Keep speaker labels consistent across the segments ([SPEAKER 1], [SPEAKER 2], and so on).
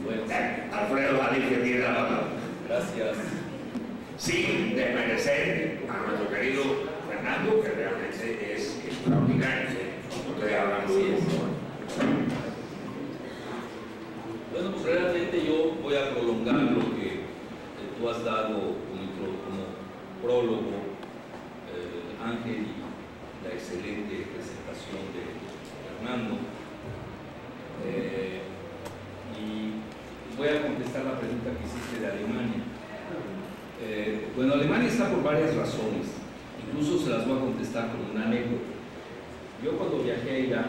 [SPEAKER 1] Bueno,
[SPEAKER 2] Alfredo Galicia tiene la palabra.
[SPEAKER 1] gracias.
[SPEAKER 2] Sin desmerecer a nuestro querido Fernando, que realmente es extraordinario. Estoy hablando de eso.
[SPEAKER 1] Bueno, pues realmente yo voy a prolongar lo que tú has dado como prólogo, Ángel, y la excelente presentación de Fernando. Y voy a contestar la pregunta que hiciste de Alemania. Bueno, Alemania está por varias razones, incluso se las voy a contestar con una anécdota. Yo cuando viajé a Irán,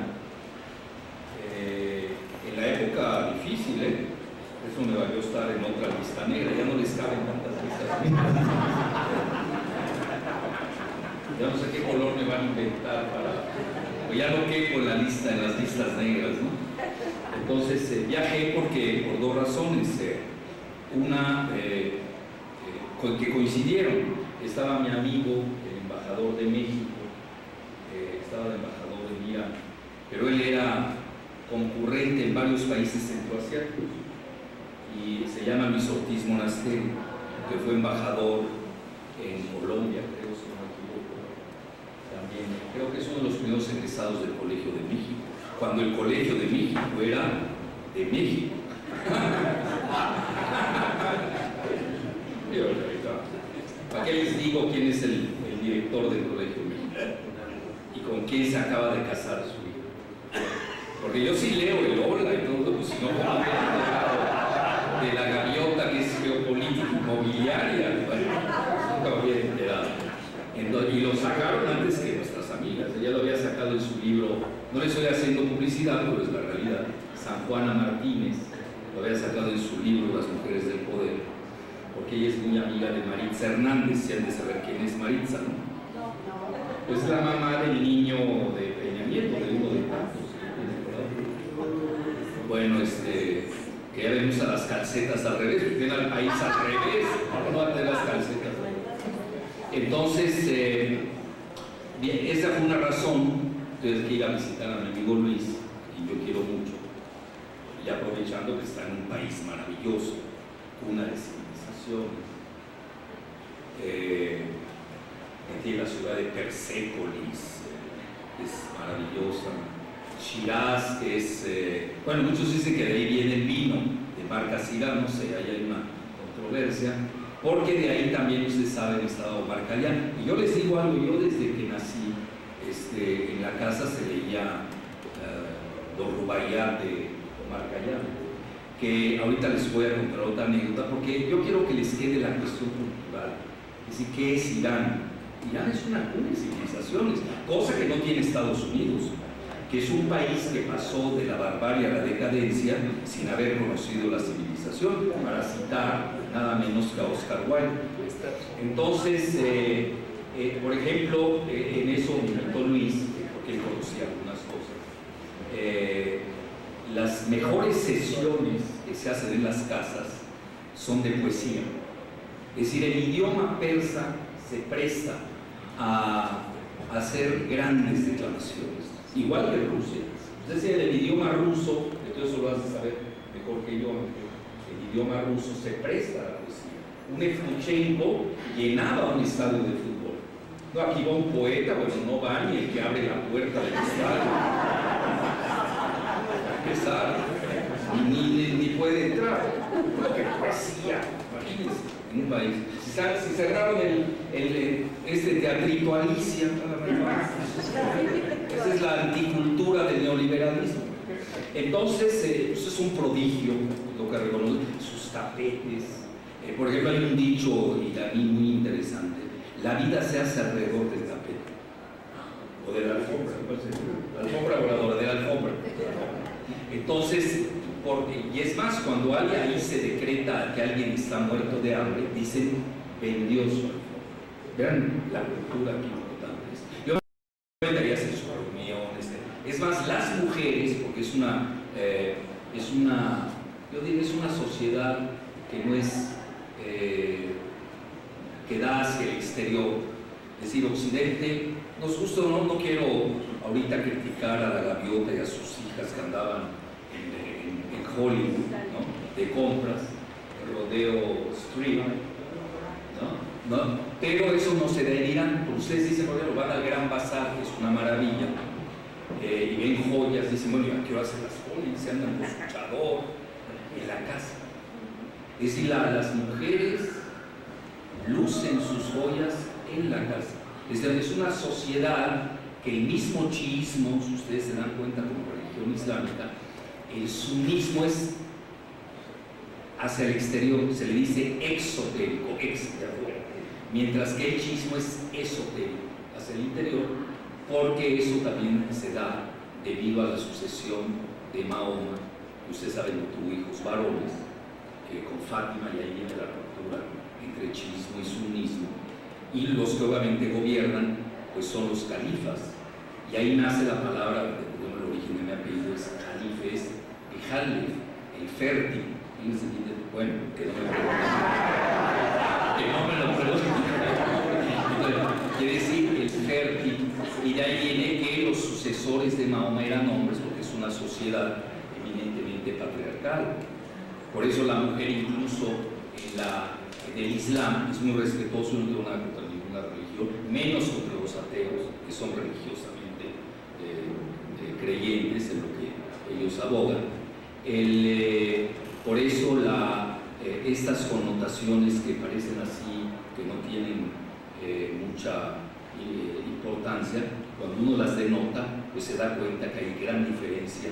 [SPEAKER 1] en la época difícil, eso me valió estar en otra lista negra, ya no les caben tantas listas negras. Ya no sé qué color me van a inventar pues ya no quepo en las listas negras, ¿no? Entonces viajé por dos razones. Una, que coincidieron. Estaba mi amigo, el embajador de México, estaba el embajador de Irán, pero él era concurrente en varios países centroasiáticos y se llama Luis Ortiz Monasterio, que fue embajador en Colombia, creo, si no me equivoco. También creo que es uno de los primeros egresados del Colegio de México, cuando el Colegio de México era de México. ¿Para qué les digo quién es el director del Colegio de México? ¿Y con quién se acaba de casar su hijo? Porque yo sí leo el Hola y todo, pues si no, de la gaviota que es geopolítica inmobiliaria, nunca me había enterado. Y lo sacaron antes que nuestras amigas. Ella lo había sacado en su libro, no le estoy haciendo publicidad, pero es la realidad. San Juana Martínez lo había sacado en su libro Las Mujeres del Poder, porque ella es muy amiga de Maritza Hernández, si han de saber quién es Maritza, ¿no? Es la mamá del niño de Peña Nieto, de uno de tantos. Bueno, que ya vemos a las calcetas al revés, porque tienen al país al revés, no a tener las calcetas. Entonces, bien, esa fue una razón. Entonces, que ir a visitar a mi amigo Luis, y yo quiero mucho, y aprovechando que está en un país maravilloso, una de civilizaciones. Aquí la ciudad de Persépolis es maravillosa. Shiraz, que es, bueno, muchos dicen que de ahí viene el vino de marca Syrah, no sé, ahí hay una controversia, porque de ahí también, ustedes saben, estaba Omar Khayyam. Y yo les digo algo, yo desde que nací, en la casa se leía Los Rubaiyat de Omar Khayyam, que ahorita les voy a contar otra anécdota, porque yo quiero que les quede la cuestión cultural. Es decir, ¿qué es Irán? Irán es una cuna de civilizaciones, cosa que no tiene Estados Unidos, que es un país que pasó de la barbarie a la decadencia sin haber conocido la civilización, para citar nada menos que a Oscar Wilde. Entonces, por ejemplo, en eso me invitó Luis, porque él conocía algunas cosas. Las mejores sesiones que se hacen en las casas son de poesía. Es decir, el idioma persa se presta a hacer grandes declamaciones, igual que Rusia. Es decir, el idioma ruso, que tú eso lo has de saber mejor que yo, el idioma ruso se presta a la poesía. Un Evtuchenko llenaba un estadio de fútbol. No, aquí va un poeta, bueno, no va ni el que abre la puerta del estadio. Empezar, ni puede entrar. ¡Qué poesía! Imagínense, en un país. Si cerraron este teatrito Alicia, esa es la anticultura del neoliberalismo. Entonces, eso es un prodigio, lo que reconoce, sus tapetes. Por ejemplo, hay un dicho iraní muy interesante: la vida se hace alrededor del tapete, o de la alfombra voladora, de la alfombra. Entonces, y es más, cuando ahí se decreta que alguien está muerto de hambre, dicen vendió su alfombra. Vean la cultura aquí importante. Yo me metería en sus reuniones. Es más, las mujeres, porque yo diría, es una sociedad que no es, que da hacia el exterior. Es decir, Occidente, nos gusta o no quiero ahorita criticar a la gaviota y a sus hijas que andaban en Hollywood, ¿no? de compras, Rodeo Street, ¿no? Pero eso no se da en Irán. Ustedes dicen, por ejemplo, van al Gran Bazar, que es una maravilla, y ven joyas, dicen, bueno, ¿y a qué hora hacen las joyas? Se andan con escuchador en la casa. Es decir, las mujeres lucen sus joyas en la casa. Es una sociedad que el mismo chiismo, si ustedes se dan cuenta como religión islámica, el sunismo es hacia el exterior, se le dice exotérico, ex de afuera, mientras que el chiismo es esotérico, hacia el interior, porque eso también se da debido a la sucesión de Mahoma, que ustedes saben que tuvo hijos varones, con Fátima, y ahí viene la ruptura entre chiismo y sunismo, y los que obviamente gobiernan pues son los califas, y ahí nace la palabra, el origen de mi apellido es calife, es Halef, el fértil. Bueno, que no me lo pregunten. Quiere decir el fértil, y de ahí viene que los sucesores de Mahoma eran hombres, porque es una sociedad eminentemente patriarcal. Por eso la mujer, incluso en el Islam, es muy respetuoso, no tiene nada contra ninguna religión, menos contra los ateos, que son religiosamente creyentes en lo que ellos abogan. Por eso estas connotaciones que parecen así, que no tienen mucha importancia, cuando uno las denota, pues se da cuenta que hay gran diferencia,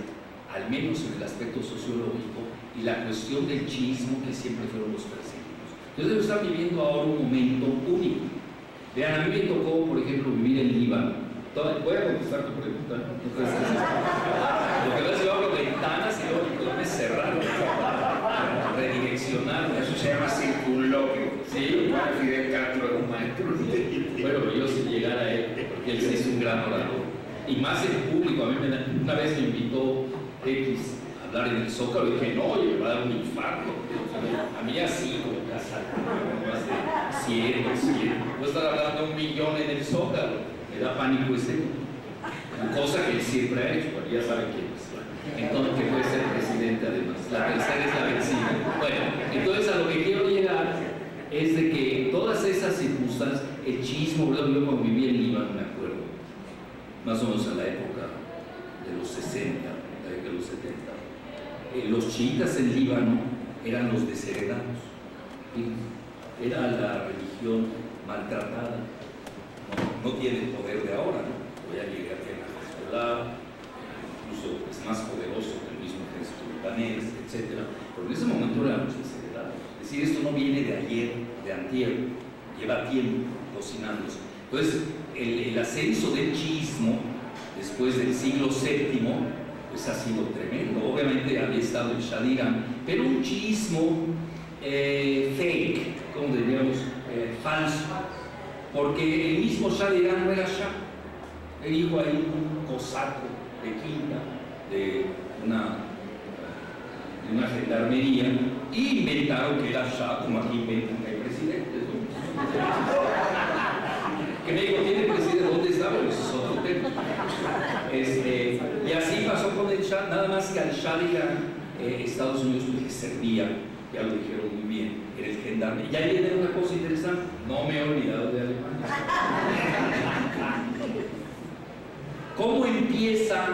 [SPEAKER 1] al menos en el aspecto sociológico, y la cuestión del chiismo, que siempre fueron los perseguidos. Entonces están viviendo ahora un momento único. Vean, a mí me tocó, por ejemplo, vivir en Líbano. Voy a contestar tu pregunta, ¿no? Entonces, lo que pasa es que yo abro ventanas y luego me cerraron, redireccionar.
[SPEAKER 2] Eso se llama circunloquio.
[SPEAKER 1] Sí.
[SPEAKER 2] Fidel Castro es un maestro.
[SPEAKER 1] Bueno, pero yo sin llegar a él, porque él sí es un gran orador. Y más en público, una vez me invitó X a hablar en el Zócalo y dije, no, oye, me va a dar un infarto. A mí así, como casa, más de 100, voy a estar hablando de 1 millón en el Zócalo. Me da pánico ese, cosa que él siempre ha hecho, porque ya saben quién es. Entonces, que puede ser presidente además. La tercera es la vencida. Bueno, entonces a lo que quiero llegar es de que todas esas circunstancias, el chiismo, yo cuando viví en Líbano, me acuerdo, más o menos a la época de los 60, la década de los 70, los chiitas en Líbano eran los desheredados. Era la religión maltratada. No tiene el poder de ahora, ¿no? Voy a llegar a la Hezbollah, incluso es más poderoso que el mismo ejército libanés, etc. Pero en ese momento eran los desheredados. Es decir, esto no viene de ayer, de antier, lleva tiempo cocinándose. Entonces, el ascenso del chiismo después del siglo VII pues ha sido tremendo. Obviamente había estado el Shah de Irán, pero un chiismo fake, como diríamos, falso. Porque el mismo Shah de Irán no era Shah, el hijo ahí un cosaco de quinta, de una gendarmería, y inventaron que era Shah, como aquí inventan que hay presidentes, ¿no? Que me dijo, ¿tiene presidente? ¿Dónde está? Bueno, eso es otro tema. Y así pasó con el Shah, nada más que al Shah de Irán, Estados Unidos le servía, ya lo dijeron muy bien, era el gendarme. Y ahí viene una cosa interesante, no me he olvidado de Alemania. ¿Cómo empieza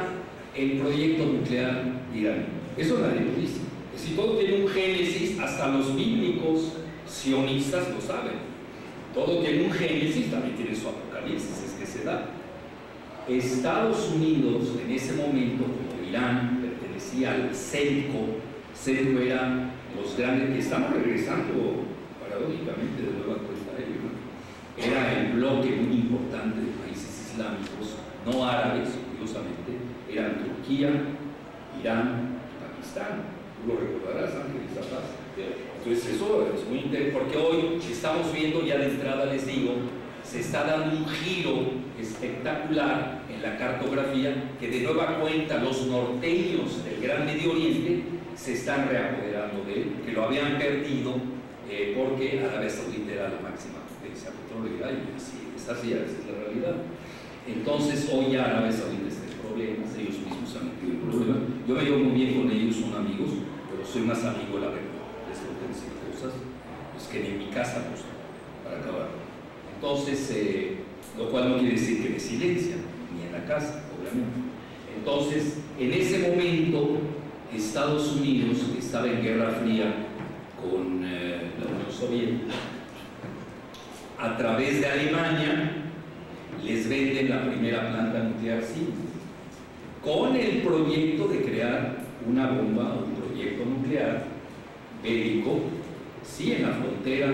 [SPEAKER 1] el proyecto nuclear iraní? Eso nadie lo dice. Si todo tiene un génesis, hasta los bíblicos sionistas lo saben. Todo tiene un génesis, también tiene su apocalipsis, es que se da. Estados Unidos, en ese momento, como Irán pertenecía al CENTCO, CENTCO era los grandes, que estamos regresando paradójicamente de nueva cuenta, era el bloque muy importante de países islámicos, no árabes, curiosamente, eran Turquía, Irán y Pakistán. Tú lo recordarás, Ángel Zapaz. Entonces eso es muy interesante, porque hoy estamos viendo, ya de entrada les digo, se está dando un giro espectacular en la cartografía, que de nueva cuenta los norteños del Gran Medio Oriente se están reapoderando de él, que lo habían perdido porque Arabia Saudita era la máxima potencia petrolera, y así es la realidad. Entonces hoy ya Arabia Saudita está en problemas, ellos mismos han metido en problemas. Yo me llevo muy bien con ellos, son amigos, pero soy más amigo de la verdad, les tengo que decir cosas pues, que ni en mi casa, pues, para acabar. Entonces, lo cual no quiere decir que de silencia, ni en la casa, obviamente. Entonces, en ese momento, Estados Unidos estaba en guerra fría con la Unión Soviética. A través de Alemania, les venden la primera planta nuclear civil, con el proyecto de crear una bomba, un proyecto nuclear bélico, sí, en la frontera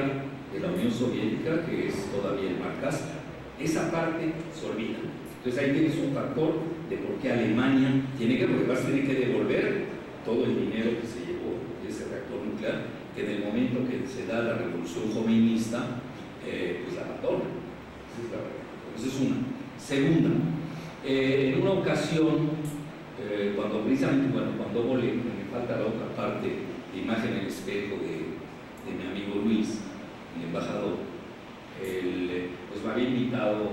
[SPEAKER 1] de la Unión Soviética, que es todavía el Mar Caspio. Esa parte se olvida. Entonces ahí tienes un factor de por qué Alemania tiene que, porque vas a tener que devolver todo el dinero que se llevó de ese reactor nuclear, que en el momento que se da la revolución jovenista, pues la abandona. Esa es una. Segunda, en una ocasión, cuando precisamente, cuando volé, me falta la otra parte, de imagen en el espejo de mi amigo Luis, el embajador, pues me había invitado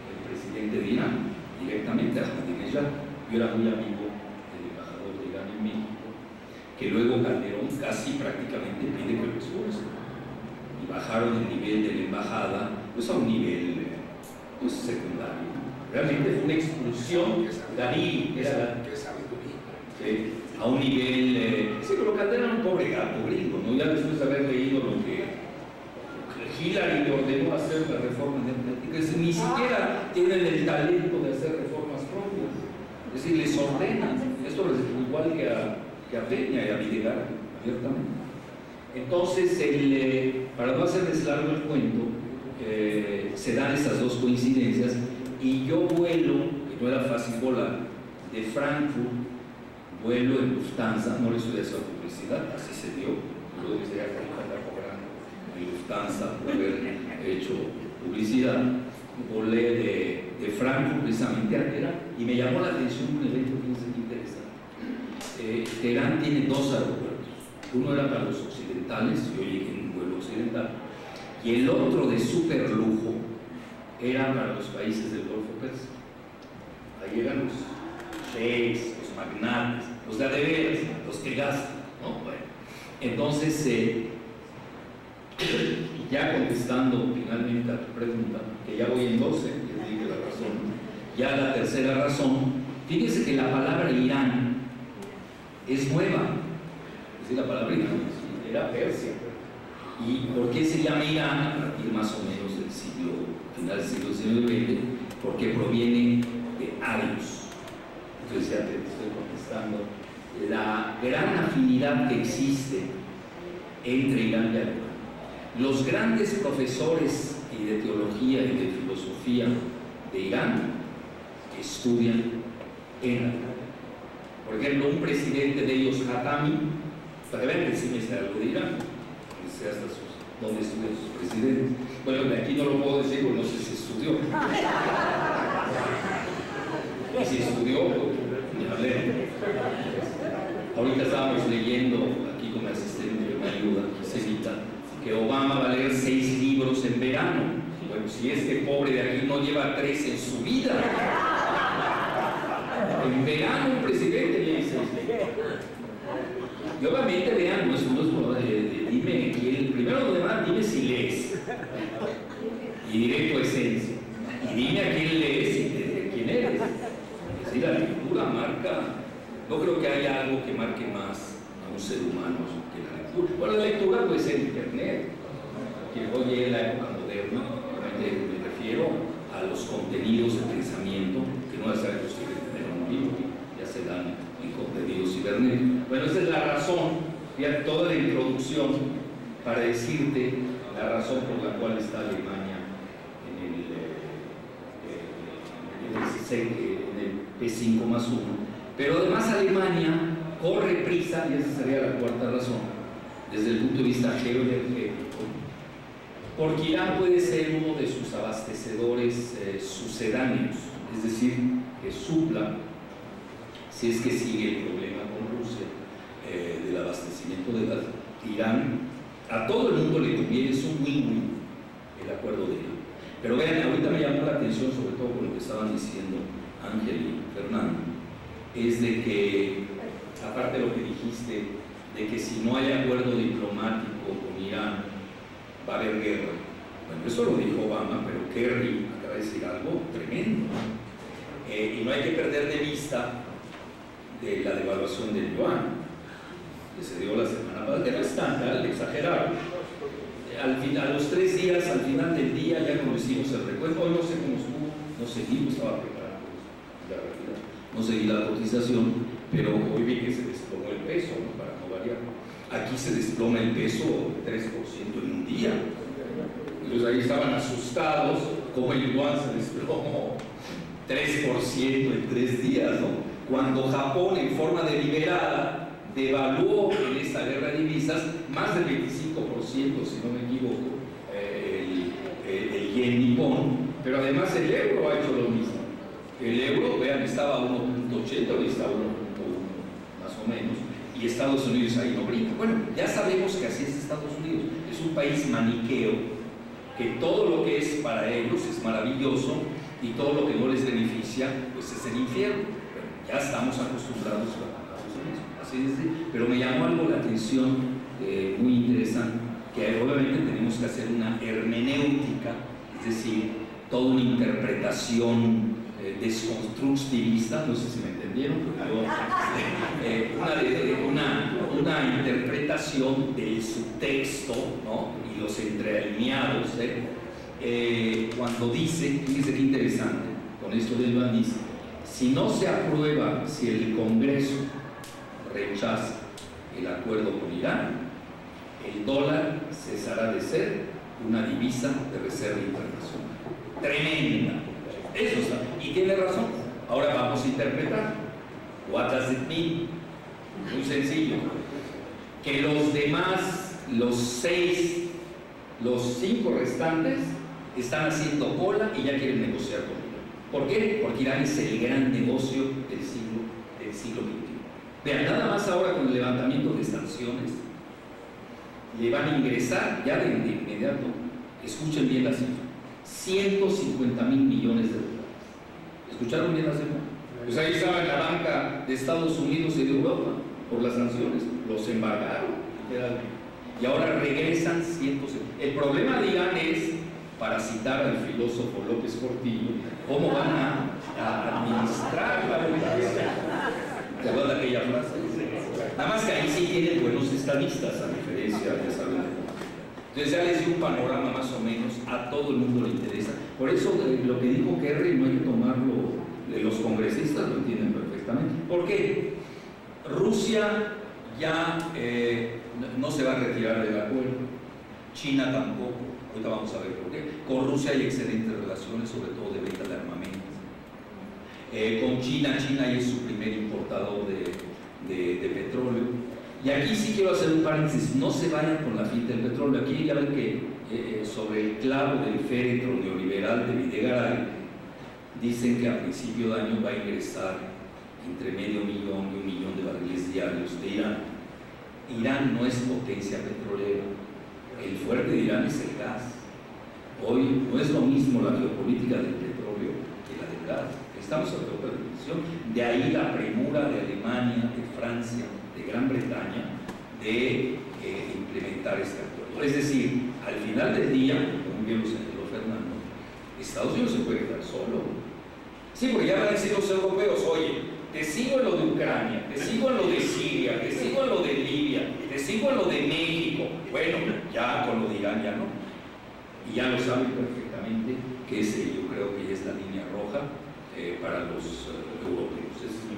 [SPEAKER 1] el presidente de Irán directamente a Ahmadinejad. Yo era muy amigo del embajador de Irán en México, que luego Calderón casi prácticamente pide que lo expulsen. Y bajaron el nivel de la embajada pues a un nivel pues, secundario. Realmente fue una expulsión Darí, a un nivel. Sí, pero Calderón era un pobre gato gringo, ¿no? Ya después de haber leído lo que Hillary le ordenó hacer la reforma energética, ni siquiera tienen el talento de hacer reformas propias. Es decir, les ordenan. Esto es igual que a Peña y a Videgaray, abiertamente. Entonces, para no hacerles largo el cuento, se dan esas dos coincidencias y yo vuelo, que no era fácil volar, de Frankfurt, vuelo en Lufthansa, no le estoy haciendo publicidad, así se dio, luego dice ya que está cobrando en Lufthansa por haber hecho publicidad, volé de Frankfurt precisamente a Teherán y me llamó la atención un evento que es interesante. Teherán tiene dos aeropuertos, uno era para los occidentales, yo llegué en un vuelo occidental, y el otro de super lujo era para los países del Golfo Pérsico. Ahí eran los sheiks, los magnates, los de veras, los que gastan, ¿no? Bueno, entonces, ya contestando finalmente a tu pregunta, que ya voy en 12, les dije la razón, ya la tercera razón, fíjense que la palabra Irán es nueva, es decir, la palabra Irán era Persia. ¿Y por qué se llama Irán a partir más o menos del final del siglo XIX? Porque proviene de Arios. Entonces ya te estoy contestando. La gran afinidad que existe entre Irán y Alemania. Los grandes profesores de teología y de filosofía de Irán estudian en Alemania. Por ejemplo, un presidente de ellos, Khatami, para ver que sí me sé algo de Irán, donde estudian sus presidentes. Bueno, de aquí no lo puedo decir porque no sé si estudió. Y si estudió, pues ni hablé. Ahorita estábamos leyendo aquí con mi asistente que me ayuda, Gisela, que Obama va a leer 6 libros en verano. Bueno, si este pobre de aquí no lleva 3 en su vida. En verano un presidente lee 6 libros. Y obviamente vean, no es dime quién, primero lo demás, dime si lees. Y diré tu esencia. Y dime a quién lees y te diré quién eres. Es decir, la lectura marca, no creo que haya algo que marque más a un ser humano que la lectura. Bueno, la lectura puede ser internet, que hoy es la época moderna, obviamente me refiero a los contenidos de pensamiento, que no es algo que tener un libro, ya se dan en contenidos cibernéticos. Bueno, esa es la razón, ya toda la introducción para decirte la razón por la cual está Alemania en el P5+1. Pero además Alemania corre prisa, y esa sería la cuarta razón, desde el punto de vista geoenergético, porque Irán puede ser uno de sus abastecedores sucedáneos, es decir, que supla, si es que sigue el problema con Rusia, del abastecimiento de gas. Irán, a todo el mundo le conviene, es un win-win el acuerdo de Irán. Pero vean, ahorita me llamó la atención, sobre todo con lo que estaban diciendo Ángel y Fernando, es de que, aparte de lo que dijiste de que si no hay acuerdo diplomático con Irán, va a haber guerra. Bueno, eso lo dijo Obama, pero Kerry acaba de decir algo tremendo. Y no hay que perder de vista de la devaluación del yuan, que se dio la semana pasada, que no es tanta, exagerado. A los 3 días, al final del día, ya cuando hicimos el recuento, hoy no sé cómo estuvo, no seguí, estaba preparando la realidad, no seguí la cotización, pero hoy vi que se desplomó el peso, ¿no? Para no variar. Aquí se desploma el peso 3% en un día. Entonces ahí estaban asustados, como el yuan se desplomó 3% en 3 días, ¿no? Cuando Japón, en forma deliberada, devaluó en esta guerra de divisas más del 25%, si no me equivoco, el yen nipón, pero además el euro ha hecho lo mismo. El euro, vean, estaba a 1.80, hoy está a 1.1 más o menos, y Estados Unidos ahí no brinca. Bueno, ya sabemos que así es Estados Unidos, es un país maniqueo, que todo lo que es para ellos es maravilloso y todo lo que no les beneficia, pues es el infierno. Bueno, ya estamos acostumbrados a pero me llamó algo la atención muy interesante, que obviamente tenemos que hacer una hermenéutica, es decir, toda una interpretación desconstructivista, no sé si me entendieron, pero una interpretación del subtexto, ¿no? Y los entrealineados, cuando dice, fíjense qué interesante, con esto del yuan dice, si no se aprueba, si el Congreso rechaza el acuerdo con Irán, el dólar cesará de ser una divisa de reserva internacional. Tremenda. Eso está. Y tiene razón. Ahora vamos a interpretar. What does it mean? Muy sencillo. Que los demás, los 5 restantes, están haciendo cola y ya quieren negociar con Irán. ¿Por qué? Porque Irán es el gran negocio del siglo XXI. Vean, nada más ahora con el levantamiento de sanciones, le van a ingresar ya de inmediato, escuchen bien la cifra, 150,000 millones de dólares. ¿Escucharon bien la cifra? Pues ahí estaba en la banca de Estados Unidos y de Europa por las sanciones, los embargaron literalmente. Y ahora regresan 150. El problema de Irán es, para citar al filósofo López Portillo, cómo van a administrar la democracia. ¿Te acuerdas de aquella frase? Nada más que ahí sí tienen buenos estadistas, a diferencia de salud. Entonces ya les dio un panorama más o menos, a todo el mundo le interesa. Por eso lo que dijo Kerry no hay que tomarlo, los congresistas lo entienden perfectamente. ¿Por qué? Rusia ya no se va a retirar del acuerdo, China tampoco, ahorita vamos a ver por qué. Con Rusia hay excelentes relaciones, sobre todo de venta de armamentos. Con China es su primer importador de petróleo. Y aquí sí quiero hacer un paréntesis, no se vayan con la finta del petróleo. Aquí ya ven que sobre el clavo del féretro neoliberal de Videgaray, dicen que a principio de año va a ingresar entre 500,000 y 1 millón de barriles diarios de Irán. Irán no es potencia petrolera, el fuerte de Irán es el gas. Hoy no es lo mismo la geopolítica del petróleo que la del gas. Estamos a otra dimensión. De ahí la premura de Alemania, de Francia, de Gran Bretaña de implementar este acuerdo. Es decir, al final del día, como bien lo señaló Fernando, Estados Unidos se puede quedar solo. Sí, porque ya van a decir los europeos, oye, te sigo en lo de Ucrania, te sigo en lo de Siria, te sigo en lo de Libia, te sigo en lo de México. Bueno, ya con lo de Irán ya no. Y ya lo saben perfectamente que ese yo creo que ya es la línea roja para los europeos. Esa es mi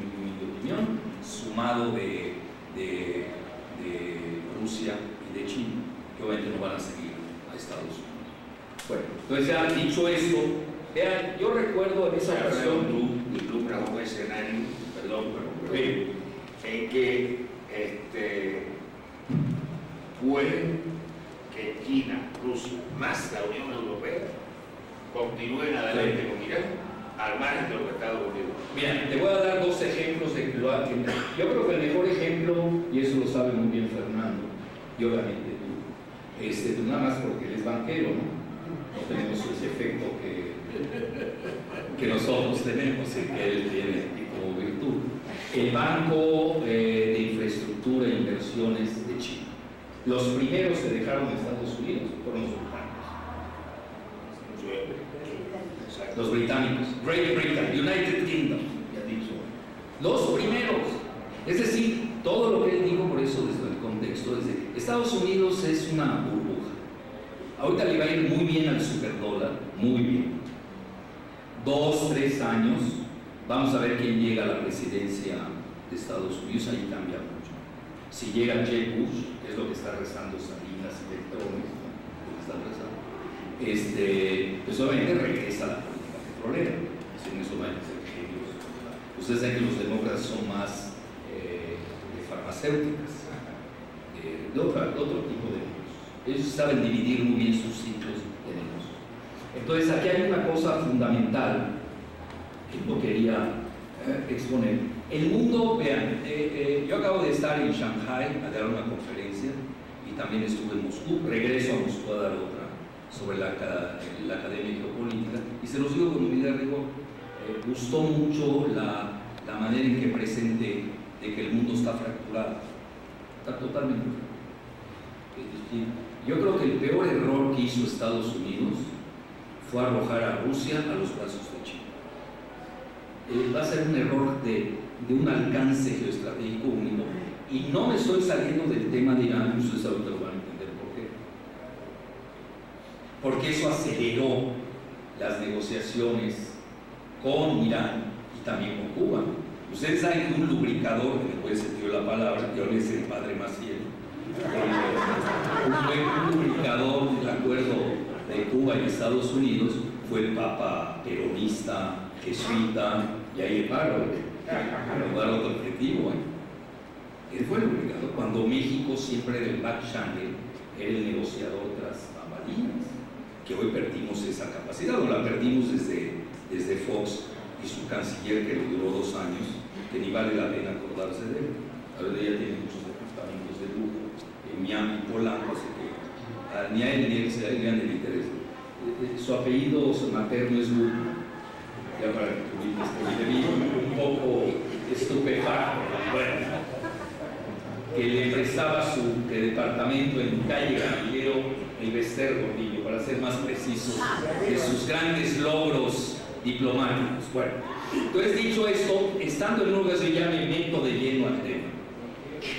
[SPEAKER 1] opinión, sumado de Rusia y de China, que obviamente no van a seguir a Estados Unidos. Bueno, entonces ya dicho esto, vean, yo recuerdo en esa ocasión
[SPEAKER 2] tú vislumbras un escenario, en que puede que China, Rusia, más la Unión Europea, continúen adelante con Irán, al margen de los Estados Unidos.
[SPEAKER 1] Mira, te voy a dar dos ejemplos de lo que yo creo que el mejor ejemplo, y eso lo sabe muy bien Fernando, y obviamente tú, nada más porque él es banquero, ¿no? No tenemos ese efecto que nosotros tenemos y que él tiene como virtud. El Banco de Infraestructura infraestructura e inversiones de China. Los primeros que dejaron Estados Unidos fueron los británicos. Los británicos, Great Britain, United Kingdom, ya dicho. Los primeros. Es decir, todo lo que él dijo, por eso desde el contexto, es de Estados Unidos es una burbuja. Ahorita le va a ir muy bien al superdólar, muy bien. 2, 3 años, vamos a ver quién llega a la presidencia de Estados Unidos, ahí cambia mucho. Si llega Jeb Bush, que es lo que está rezando Salinas y Electrones, lo que está rezando, pues obviamente regresa a la política petrolera, sin eso no hay que ser genios. Ustedes saben que los demócratas son más de farmacéuticas, de otro tipo de negocios. Ellos saben dividir muy bien sus ciclos de negocios. Entonces aquí hay una cosa fundamental que yo quería exponer. El mundo, vean, yo acabo de estar en Shanghai a dar una conferencia y también estuve en Moscú, regreso a Moscú a dar otra sobre la Academia Geopolítica, y se los digo con humildad, digo, gustó mucho la manera en que presenté de que el mundo está fracturado, está totalmente fracturado. Yo creo que el peor error que hizo Estados Unidos fue arrojar a Rusia a los brazos de China. Va a ser un error de un alcance geoestratégico único, y no me estoy saliendo del tema de Irán, ustedes ahorita lo van a entender por qué. Porque eso aceleró las negociaciones con Irán y también con Cuba. Ustedes saben que un lubricador, que después se dio la palabra, yo le sé el padre Maciel, un lubricador del acuerdo de Cuba y Estados Unidos fue el Papa peronista, jesuita, y ahí el paro, para dar otro objetivo. Él fue el lubricador, cuando México siempre era el back channel, era el negociador tras bambalinas, que hoy perdimos esa capacidad, o la perdimos desde Fox y su canciller, que le duró 2 años, que ni vale la pena acordarse de él. Ahora ella tiene muchos departamentos de lujo, en Miami, Polanco, así que ni a él ni a él se le dan el interés. Su apellido materno es Lugo, ya para que vi un poco estupefacto, bueno, que le prestaba su departamento en calle Gamillero, el Bester Gordillo, para ser más precisos, de sus grandes logros diplomáticos. Bueno, entonces, dicho esto, estando en un lugar, yo ya me meto de lleno al tema.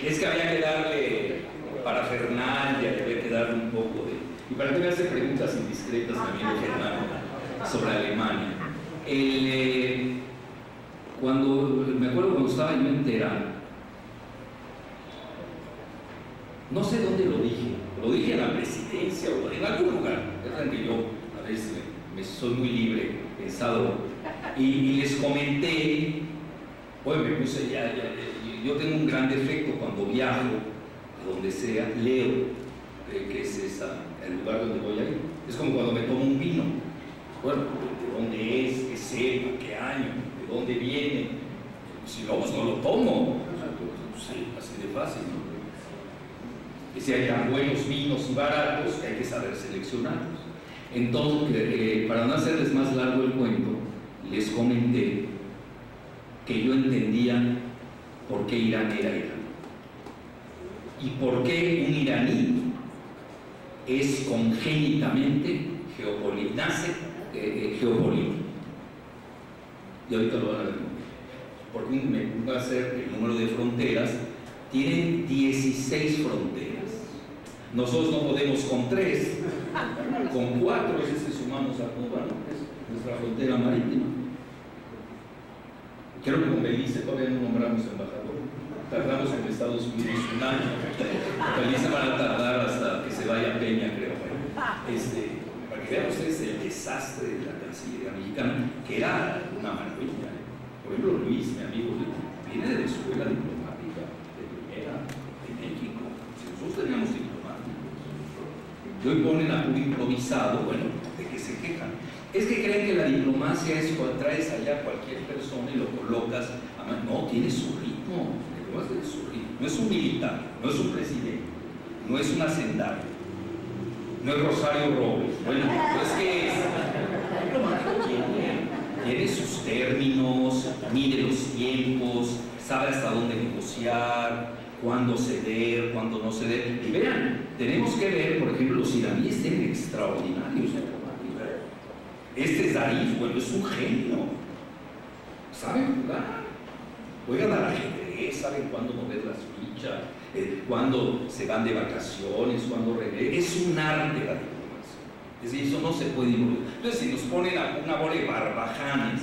[SPEAKER 1] Es que había que darle parafernalia, había que darle un poco de... Y para que me hace preguntas indiscretas también de Fernando sobre Alemania. Me acuerdo cuando estaba yo en Teherán, no sé dónde lo dije en la presidencia o en algún lugar, es que yo a veces soy muy libre, pensado, y les comenté, pues me puse yo tengo un gran defecto cuando viajo, de donde sea, leo, que es el lugar donde voy a ir. Es como cuando me tomo un vino, bueno, de dónde es, qué cepa, qué año, de dónde viene, si no, pues no lo tomo, sí, así de fácil, ¿no? Que si hay tan buenos vinos y baratos que hay que saber seleccionarlos. Entonces, para no hacerles más largo el cuento, les comenté que yo entendía por qué Irán era Irán y por qué un iraní es congénitamente nace geopolítico. Y ahorita lo van a ver. Porque me va a hacer el número de fronteras. Tienen 16 fronteras. Nosotros no podemos con 3, con 4, si sumamos a Cuba, ¿no? Es nuestra frontera marítima. Creo que con Belice todavía no nombramos embajador. Tardamos en Estados Unidos 1 año. Belice van a tardar hasta que se vaya Peña, creo. Para que vean ustedes el desastre de la Cancillería mexicana, que era una maravilla. Por ejemplo, Luis, mi amigo, viene de la escuela diplomática de primera de México. Si nosotros teníamos diplomáticos, y hoy ponen a un improvisado, bueno, ¿de qué se quejan? Es que creen que la diplomacia es cuando traes allá a cualquier persona y lo colocas. No, tiene su ritmo. No es un militar, no es un presidente, no es un hacendado, no es Rosario Robles. Bueno, pues que es diplomático, tiene sus términos, mide los tiempos, sabe hasta dónde negociar, cuándo ceder, cuándo no ceder. Y vean, tenemos que ver, por ejemplo, los iraníes tienen extraordinarios diplomáticos. Este Zarif, bueno, es un genio. Saben jugar. Juegan al ajedrez, saben cuándo mover las fichas, cuándo se van de vacaciones, cuándo regresan. Es un arte la diplomacia. Es decir, eso no se puede involucrar. Entonces, si nos ponen a una bola de barbajanes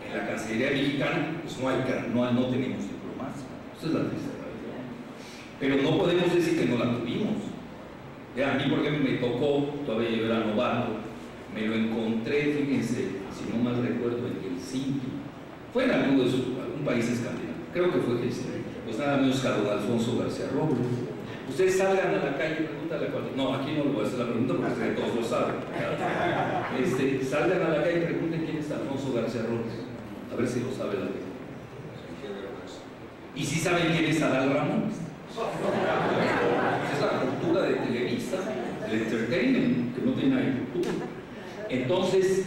[SPEAKER 1] en la Cancillería mexicana, pues no tenemos diplomacia. Esa es la triste realidad. Pero no podemos decir que no la tuvimos. A mí, por ejemplo, me tocó, todavía yo era novato, me lo encontré, fíjense, si no mal recuerdo, en Helsinki. Fue en algún país escandinavo, creo que fue Helsinki. Pues nada menos que a don Alfonso García Robles. Ustedes salgan a la calle y pregúntale a cualquier. No, aquí no le voy a hacer la pregunta porque todos lo saben. Salgan a la calle y pregunten quién es Alfonso García Robles. A ver si lo sabe la gente. Y si saben quién es Adal Ramones. Es la cultura de Televisa, el entertainment, que no tiene nada de cultura. Entonces,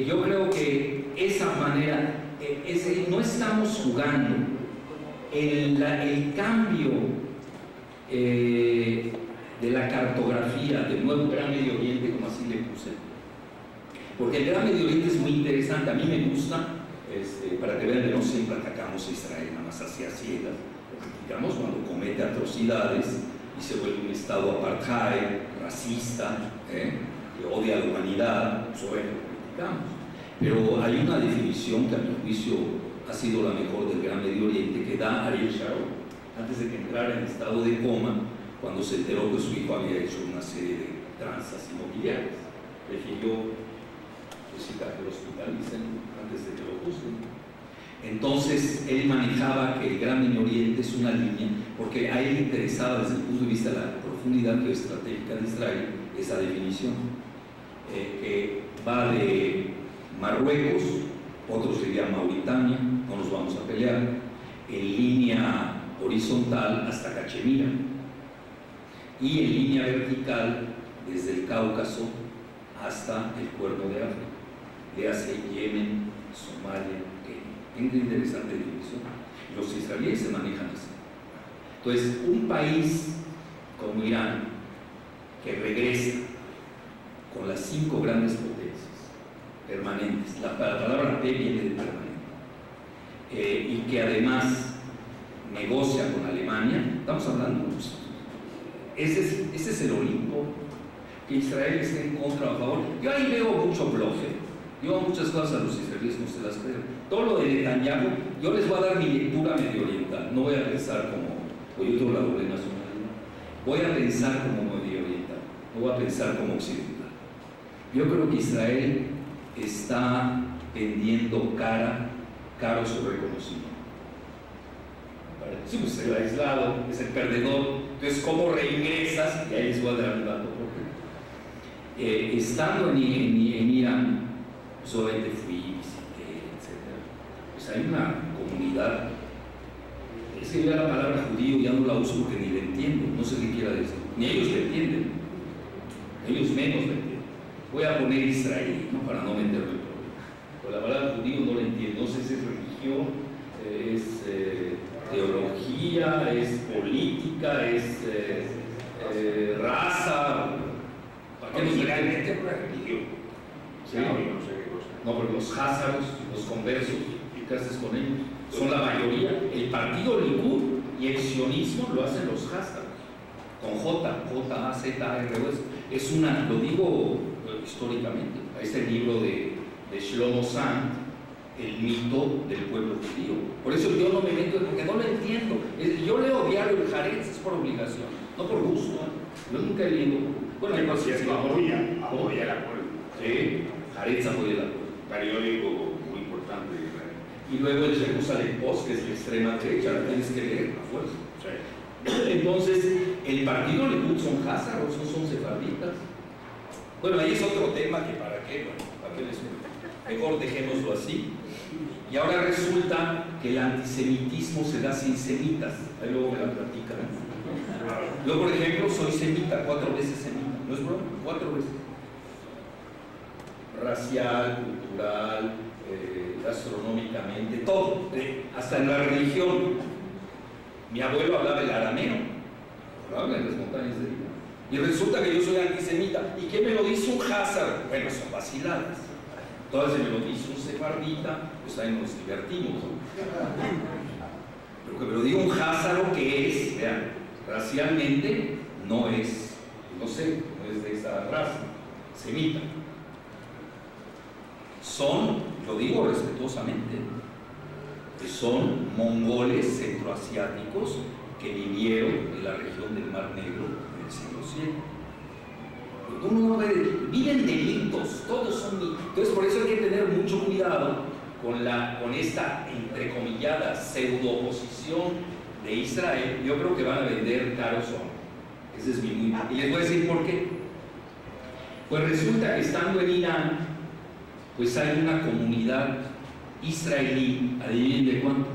[SPEAKER 1] yo creo que esa manera, no estamos jugando el cambio de la cartografía del nuevo Gran Medio Oriente, como así le puse, porque el Gran Medio Oriente es muy interesante, a mí me gusta, para que vean que no siempre atacamos a Israel, nada más hacia ciegas, lo criticamos cuando comete atrocidades y se vuelve un estado apartheid, racista, que odia a la humanidad, pues bueno, lo criticamos. Pero hay una definición que a mi juicio ha sido la mejor del Gran Medio Oriente que da Ariel Sharon antes de que entrara en estado de coma, cuando se enteró que su hijo había hecho una serie de tranzas inmobiliarias. Prefirió que lo hospitalicen antes de que lo juzguen. Entonces él manejaba que el Gran Medio Oriente es una línea, porque a él le interesaba desde el punto de vista de la profundidad geoestratégica de Israel esa definición, que va de Marruecos, otros dirían Mauritania, no nos vamos a pelear, en línea horizontal hasta Cachemira y en línea vertical desde el Cáucaso hasta el Cuerno de África, léase Yemen, Somalia, Kenia. Es interesante definición. Los israelíes se manejan así. Entonces, un país como Irán que regresa con las 5 grandes potencias permanentes, la palabra P viene de permanente, y que además negocia con Alemania, estamos hablando, pues, ese es el Olimpo, que Israel esté en contra o a favor. Yo ahí veo mucho bluff, yo hago muchas cosas a los israelíes, no se las creo. Todo lo de Netanyahu, yo les voy a dar mi lectura medio oriental, no voy a pensar como, yo tengo la doble nacionalidad, voy a pensar como medio oriental, no voy a pensar como occidental. Yo creo que Israel está vendiendo caro su reconocimiento. Sí, pues el aislado es el perdedor. Entonces, ¿cómo reingresas? Y ahí les voy a dar un dato. Estando en Irán, pues obviamente fui, visité, etc. Pues hay una comunidad. Es que yo la palabra judío ya no la uso porque ni la entiendo, no sé qué quiera decir. Ni ellos la entienden, ellos menos la entienden. Voy a poner israelí, ¿no? Para no meterme en problema. Pero la palabra judío no la entiendo, no sé si es religión, es teología, es política, es raza. ¿Para qué nos
[SPEAKER 2] realmente por la religión?
[SPEAKER 1] Sí.
[SPEAKER 2] No sé qué cosa.
[SPEAKER 1] No, pero los házaros, los conversos, ¿qué haces con ellos? Son la mayoría. El partido Likud y el sionismo lo hacen los házaros, con J-A-Z-A-R-O-S. Es una, lo digo históricamente, a este libro de Shlomo Sand, el mito del pueblo judío. Por eso yo no me meto, porque no lo entiendo. Yo leo diario el Haaretz, es por obligación, no por gusto. Yo nunca he leído. Bueno,
[SPEAKER 2] por cierto, apoya el acuerdo.
[SPEAKER 1] Sí, Haaretz apoya el acuerdo.
[SPEAKER 2] Periódico muy importante de Israel.
[SPEAKER 1] Y luego el Jerusalem Post, que es la extrema derecha, la tienes que leer a fuerza.
[SPEAKER 2] Sí.
[SPEAKER 1] Entonces, el partido Likud son házaros, no son sefarditas. Bueno, ahí es otro tema que para qué, bueno, para qué les cuento. Mejor dejémoslo así. Y ahora resulta que el antisemitismo se da sin semitas. Ahí luego me la platican. Yo, por ejemplo, soy semita, 4 veces semita. No es broma, 4 veces. Racial, cultural, gastronómicamente, todo. Hasta en la religión. Mi abuelo hablaba el arameo, hablaba en las montañas de Irán. Y resulta que yo soy antisemita. ¿Y qué me lo dice un házaro? Bueno, son vaciladas. Entonces me lo dice un sefardita, pues ahí nos divertimos, ¿no? Pero que me lo diga un házaro que es, vean, racialmente no es, no sé, no es de esa raza, semita. Son, lo digo respetuosamente, que son mongoles centroasiáticos que vivieron en la región del Mar Negro en el siglo VII. Uno no ve, viven delitos, todos son mitos. Entonces por eso hay que tener mucho cuidado con esta entrecomillada pseudo-oposición de Israel. Yo creo que van a vender caros o ese es mi muy... Y les voy a decir por qué. Pues resulta que estando en Irán, pues hay una comunidad israelí, adivinen de cuánto,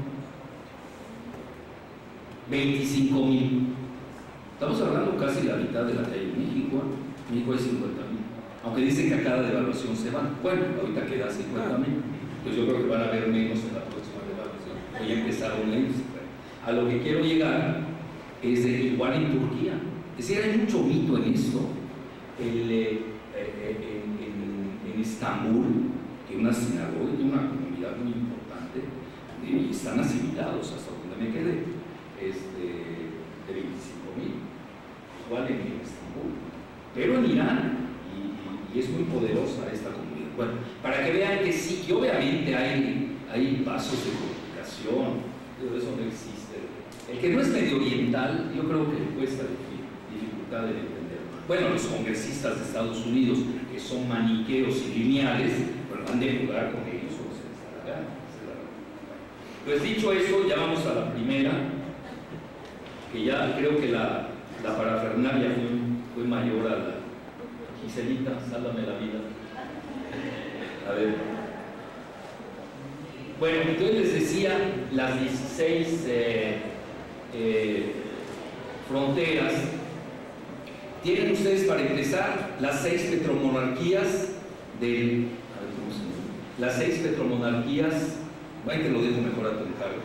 [SPEAKER 1] 25,000. Estamos hablando casi la mitad de la que hay en México. México hay 50,000. Aunque dicen que a cada devaluación se van. Bueno, ahorita queda 50,000. Pues yo creo que van a haber menos en la próxima devaluación. Hoy empezaron ellos. A lo que quiero llegar es de igual en Turquía. Es decir, hay mucho mito en esto. En Estambul, que es una sinagoga y una comunidad muy importante, y están asimilados hasta donde me quedé, de 25,000, igual en Estambul, pero en Irán, y es muy poderosa esta comunidad. Bueno, para que vean que sí, que obviamente hay pasos de comunicación, pero eso no existe. El que no es medio oriental, yo creo que le cuesta dificultad de entender. Bueno, los congresistas de Estados Unidos, que son maniqueos y lineales, bueno, han de jugar con ellos o se les da la gana. Pues dicho eso, ya vamos a la primera, que ya creo que la parafernalia fue mayor a la... Giselita, sálvame la vida. A ver. Bueno, entonces les decía las 16 fronteras. Tienen ustedes, para empezar, las 6 petromonarquías del... A ver cómo se llama. Las 6 petromonarquías... Bueno, te lo dejo mejor a tu encargo.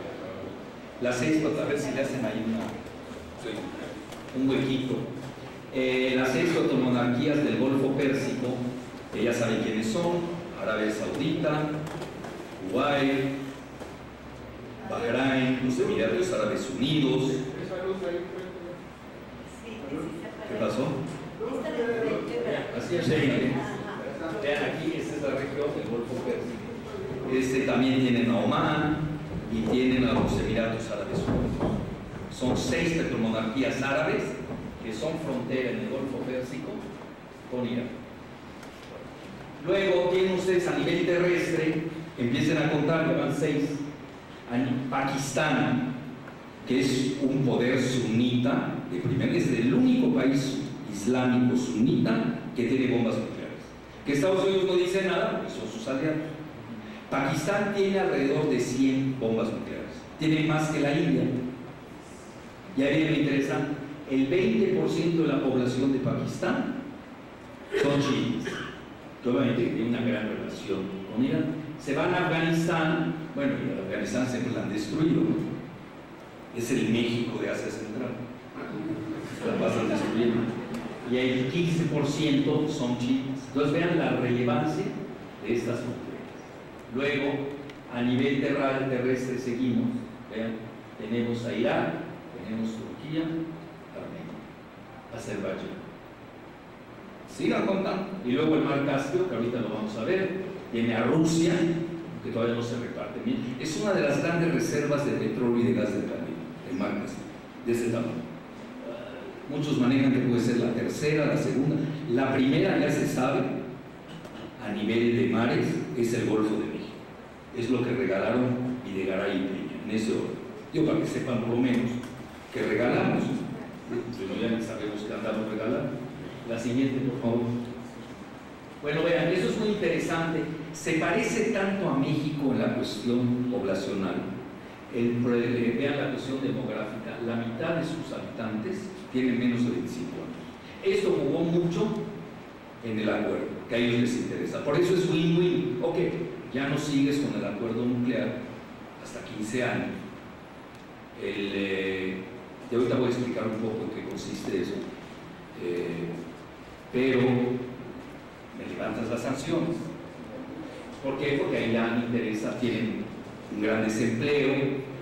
[SPEAKER 1] Las 6, a ver si le hacen ahí un huequito. Las 6 petromonarquías del Golfo Pérsico, que ya saben quiénes son: Arabia Saudita, Kuwait, Bahrein, los Emiratos Árabes Unidos. ¿Qué pasó? Así es, vean aquí, esta es la región del Golfo Pérsico. También tienen a Omán y tienen a los Emiratos Árabes Unidos. Son 6 petromonarquías árabes que son frontera en el Golfo Pérsico con Irán. Luego tienen ustedes a nivel terrestre, empiecen a contar, que van 6. Pakistán, que es un poder sunita, es el único país islámico sunita que tiene bombas nucleares. Que Estados Unidos no dice nada, porque son sus aliados. Pakistán tiene alrededor de 100 bombas nucleares, tiene más que la India. Y ahí viene lo interesante: el 20% de la población de Pakistán son chiíes, que obviamente tiene una gran relación con Irán. Se van a Afganistán, bueno, y a Afganistán siempre la han destruido, ¿no? Es el México de Asia Central, se la pasan destruyendo. Y el 15% son chiíes. Entonces vean la relevancia de estas fronteras. Luego, a nivel terrestre seguimos, vean, tenemos a Irak, tenemos Turquía, Armenia, Azerbaiyán. Sigan contando. Y luego el Mar Caspio, que ahorita lo vamos a ver, tiene a Rusia, que todavía no se reparte bien. Es una de las grandes reservas de petróleo y de gas del Caribe, el Mar Caspio, de ese tamaño. Muchos manejan que puede ser la tercera, la segunda. La primera, ya se sabe, a nivel de mares, es el Golfo de México. Es lo que regalaron Videgaray y Peña, en ese orden. Yo, para que sepan por lo menos que regalamos, pero ya ni sabemos qué andamos regalando. La siguiente, por favor. Bueno, vean, eso es muy interesante. Se parece tanto a México en la cuestión poblacional. Vean la cuestión demográfica. La mitad de sus habitantes tienen menos de 25 años. Esto jugó mucho en el acuerdo, que a ellos les interesa. Por eso es win-win. Ok, ya no sigues con el acuerdo nuclear hasta 15 años. Y ahorita voy a explicar un poco en qué consiste eso. Pero me levantas las sanciones. ¿Por qué? Porque a Irán interesa, tienen un gran desempleo,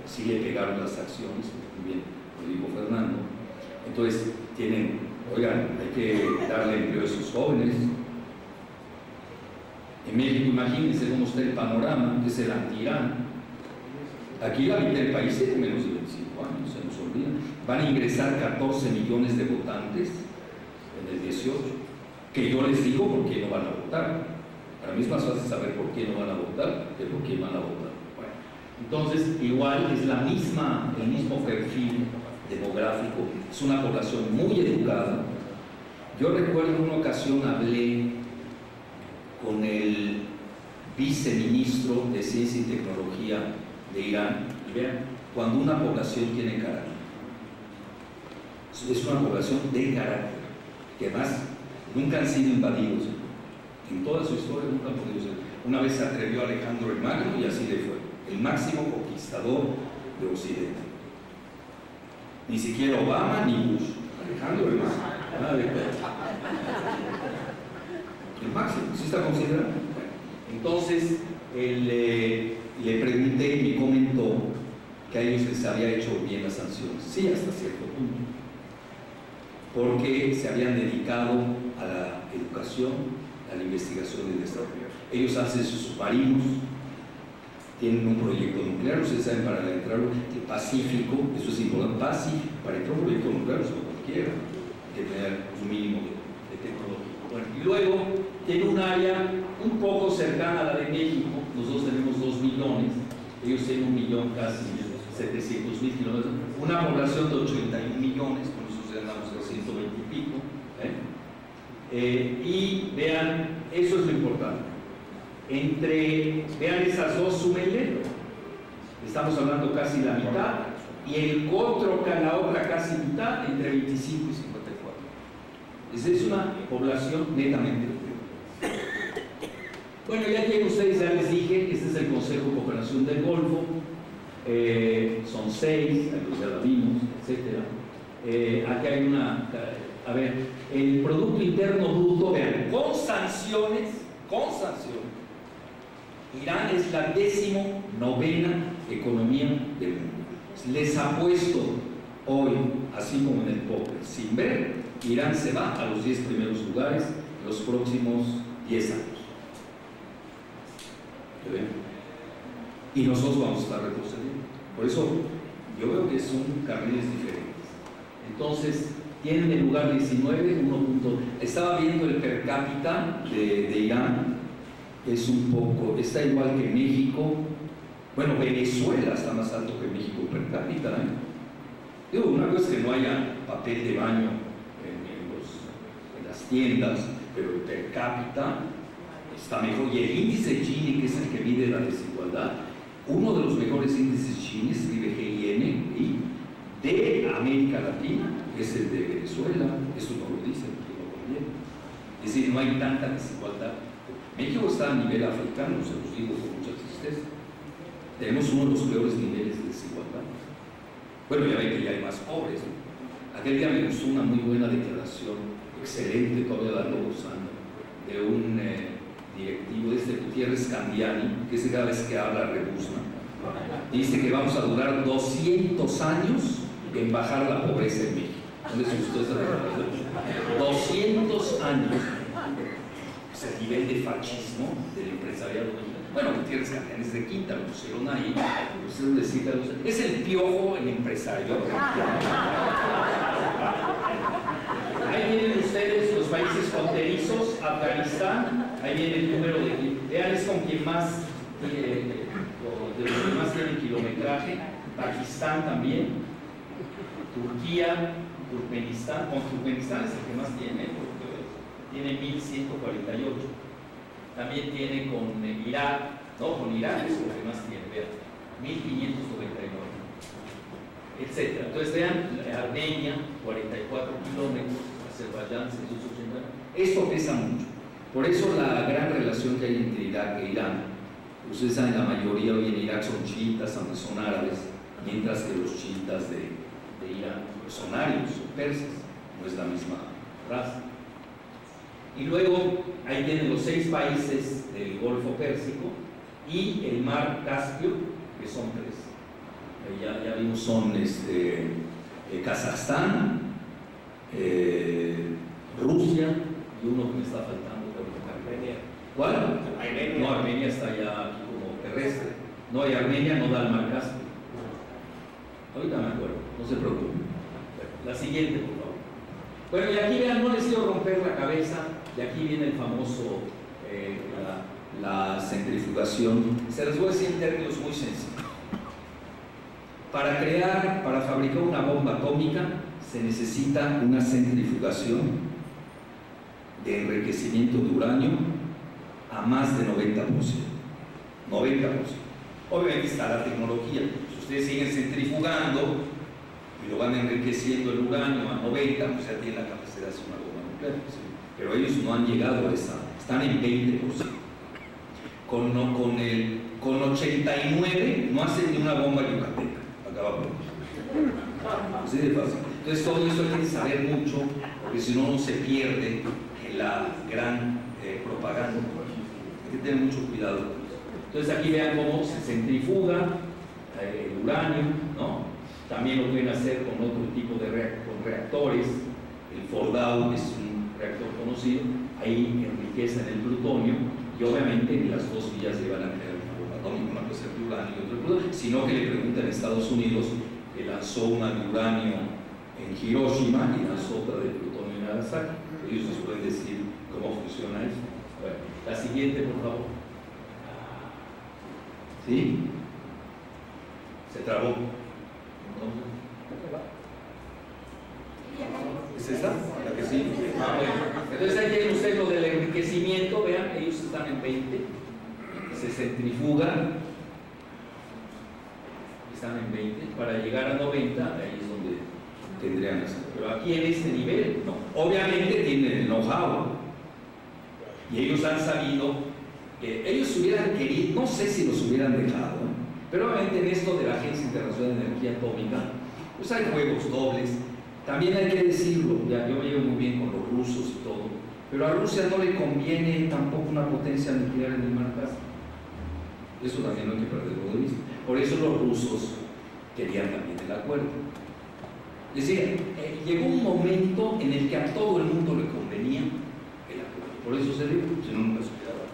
[SPEAKER 1] sí le pegaron las acciones, muy bien, lo dijo Fernando. Entonces, oigan, hay que darle empleo a esos jóvenes. En México, imagínense cómo está el panorama, que es el anti-Irán. Aquí la mitad del país tiene menos de 25 años, se nos olvida. Van a ingresar 14 millones de votantes en el 18, que yo les digo por qué no van a votar. Para mí es más fácil saber por qué no van a votar que por qué van a votar. Bueno, entonces, igual es el mismo perfil demográfico, es una población muy educada. Yo recuerdo en una ocasión hablé con el viceministro de Ciencia y Tecnología de Irán, y vean, cuando una población tiene carácter, es una población de carácter, que además nunca han sido invadidos, en toda su historia nunca han podido ser. Una vez se atrevió Alejandro el Magno y así le fue, el máximo conquistador de Occidente. Ni siquiera Obama ni Bush, Alejandro el Magno, nada de el máximo, ¿sí está considerado? Entonces, le pregunté y me comentó que a ellos les había hecho bien las sanciones, sí, hasta cierto punto, porque se habían dedicado a la educación, a la investigación y el desarrollo. Ellos hacen sus submarinos, tienen un proyecto nuclear, ustedes saben, para entrar el Pacífico, eso es importante, Pacífico, para entrar un proyecto nuclear, eso cualquiera, hay que tener un mínimo de tecnología. Bueno, y luego tiene un área un poco cercana a la de México, nosotros tenemos 2 millones, ellos tienen 1 millón casi 700,000 kilómetros, una población de 81 millones, con nosotros andamos a 120 y pico, y vean, eso es lo importante. Vean esas dos, súmenle, estamos hablando casi la mitad, y el otro, la otra casi mitad, entre 25 y 54. Esa es una población netamente. Bueno, ya tienen ustedes, ya les dije, este es el Consejo de Cooperación del Golfo, son 6, ya la vimos, etc. Aquí hay a ver, el Producto Interno Bruto, vean, con sanciones, Irán es la 19ª economía del mundo. Les apuesto hoy, así como en el póker, sin ver, Irán se va a los 10 primeros lugares en los próximos 10 años. ¿Lo ven? Y nosotros vamos a estar retrocediendo. Por eso yo veo que son carriles diferentes. Entonces, tienen el lugar 19, 1. Estaba viendo el per cápita de Irán, es un poco, está igual que México. Bueno, Venezuela está más alto que México per cápita. Digo, una cosa es que no haya papel de baño en las tiendas, pero el per cápita está mejor. Y el índice Gini, que es el que mide la desigualdad, uno de los mejores índices Gini, escribe GIN, de América Latina, es el de Venezuela. Eso no lo dice, porque no conviene. Es decir, no hay tanta desigualdad. México está a nivel africano, se los digo con mucha tristeza. Tenemos uno de los peores niveles de desigualdad. Bueno, ya ven que ya hay más pobres, ¿no? Aquel día me gustó una muy buena declaración, excelente, todavía la ando gozando, de un directivo, Gutiérrez Candiani, que cada vez que habla rebuzna. Dice que vamos a durar 200 años en bajar la pobreza en México. ¿No les gustó esa declaración? 200 años. Es el nivel de fascismo del empresariado mexicano. Bueno, Gutiérrez Candiani es de Quinta, lo pusieron ahí, es el Piojo, el empresario. Ahí vienen ustedes los países fronterizos, Afganistán, ahí viene el número de... Vean, es con quien más, de los que más tienen kilometraje, Pakistán también, Turquía, Turkmenistán, con Turkmenistán es el que más tiene, porque tiene 1148. También tiene con Irak, no, con Irak es lo que más tiene, vean, 1599, etc. Entonces vean, Armenia, 44 kilómetros, Azerbaiyán, 680. Esto pesa mucho. Por eso la gran relación que hay entre Irak e Irán, ustedes saben, la mayoría hoy en Irak son chiitas, aunque son árabes, mientras que los chiitas de Irán son arios o persas, no es la misma raza. Y luego ahí tienen los 6 países del Golfo Pérsico y el mar Caspio, que son 3. Ya vimos, son Kazajstán, Rusia y uno que me está faltando, Armenia. ¿Cuál? Armenia. No, Armenia está ya aquí como terrestre. No, y Armenia no da al mar Caspio. Ahorita me acuerdo, no se preocupen. La siguiente, por favor. Bueno, y aquí vean, no les quiero romper la cabeza, y aquí viene el famoso, la centrifugación. Se les voy a decir en términos muy sencillos. Para fabricar una bomba atómica se necesita una centrifugación de enriquecimiento de uranio a más de 90%. 90%. Obviamente está la tecnología. Si ustedes siguen centrifugando y lo van enriqueciendo el uranio a 90, pues ya tienen la capacidad de hacer una bomba nuclear. ¿Sí? Pero ellos no han llegado a esa, están en 20%. Con 89 no hacen ni una bomba yucateca. Así de fácil. Entonces todo eso hay que saber mucho, porque si no, no se pierde en la gran propaganda. Hay que tener mucho cuidado. Entonces aquí vean cómo se centrifuga el uranio, ¿no? También lo pueden hacer con otro tipo de reactores. El Fordow es un reactor conocido. Ahí enriquecen el plutonio y obviamente las dos vías llevan a crear una bomba atómica. Una cosa es de uranio y otra de plutonio. Sino que le preguntan a Estados Unidos, que lanzó una de uranio en Hiroshima y lanzó otra de plutonio en Nagasaki. Ellos nos pueden decir cómo funciona eso. Bueno, la siguiente, por favor. ¿Sí? Se trabó. ¿Es esta? ¿La que sí? Ah, bueno. Entonces ahí tienen ustedes lo del enriquecimiento. Vean, ellos están en 20. Se centrifugan. Están en 20. Para llegar a 90, ahí es donde tendrían eso. Pero aquí en este nivel, no. Obviamente tienen el know-how. Y ellos han sabido que ellos hubieran querido, no sé si los hubieran dejado, pero obviamente en esto de la Agencia Internacional de Energía Atómica, pues hay juegos dobles. También hay que decirlo, ya, yo me llevo muy bien con los rusos y todo, pero a Rusia no le conviene tampoco una potencia nuclear en el mar Caspio. Eso también no hay que perderlo de vista. Por eso los rusos querían también el acuerdo. Es decir, llegó un momento en el que a todo el mundo le convenía el acuerdo. Por eso se dio, si no, nunca se quedaba.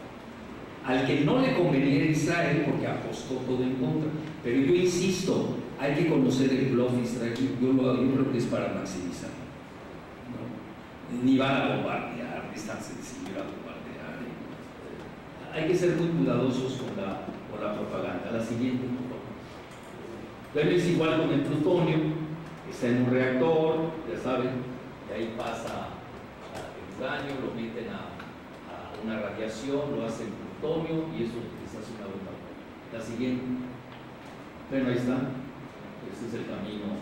[SPEAKER 1] Al que no le convenía era Israel, porque apostó todo en contra. Pero yo insisto, hay que conocer el bluff israelí. Yo creo que es para maximizar. ¿No? Ni van a bombardear, es tan sencillo a bombardear. Hay que ser muy cuidadosos con la propaganda. La siguiente, por favor. Bueno, es igual con el plutonio. Está en un reactor, ya saben, y ahí pasa el uranio, lo meten a una radiación, lo hacen plutonio y eso les hace una bomba. La siguiente. Bueno, ahí está. Este es el camino.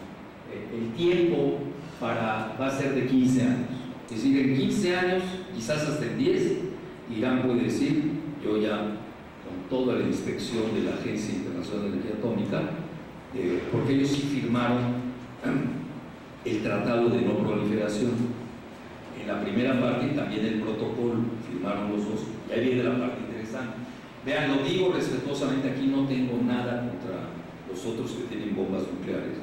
[SPEAKER 1] El tiempo va a ser de 15 años. Es decir, en 15 años, quizás hasta en 10, Irán puede decir, yo ya con toda la inspección de la Agencia Internacional de Energía Atómica, porque ellos sí firmaron el Tratado de No Proliferación. En la primera parte también el protocolo, firmaron los dos, y ahí viene la parte interesante. Vean, lo digo respetuosamente, aquí no tengo nada contra los otros que tienen bombas nucleares.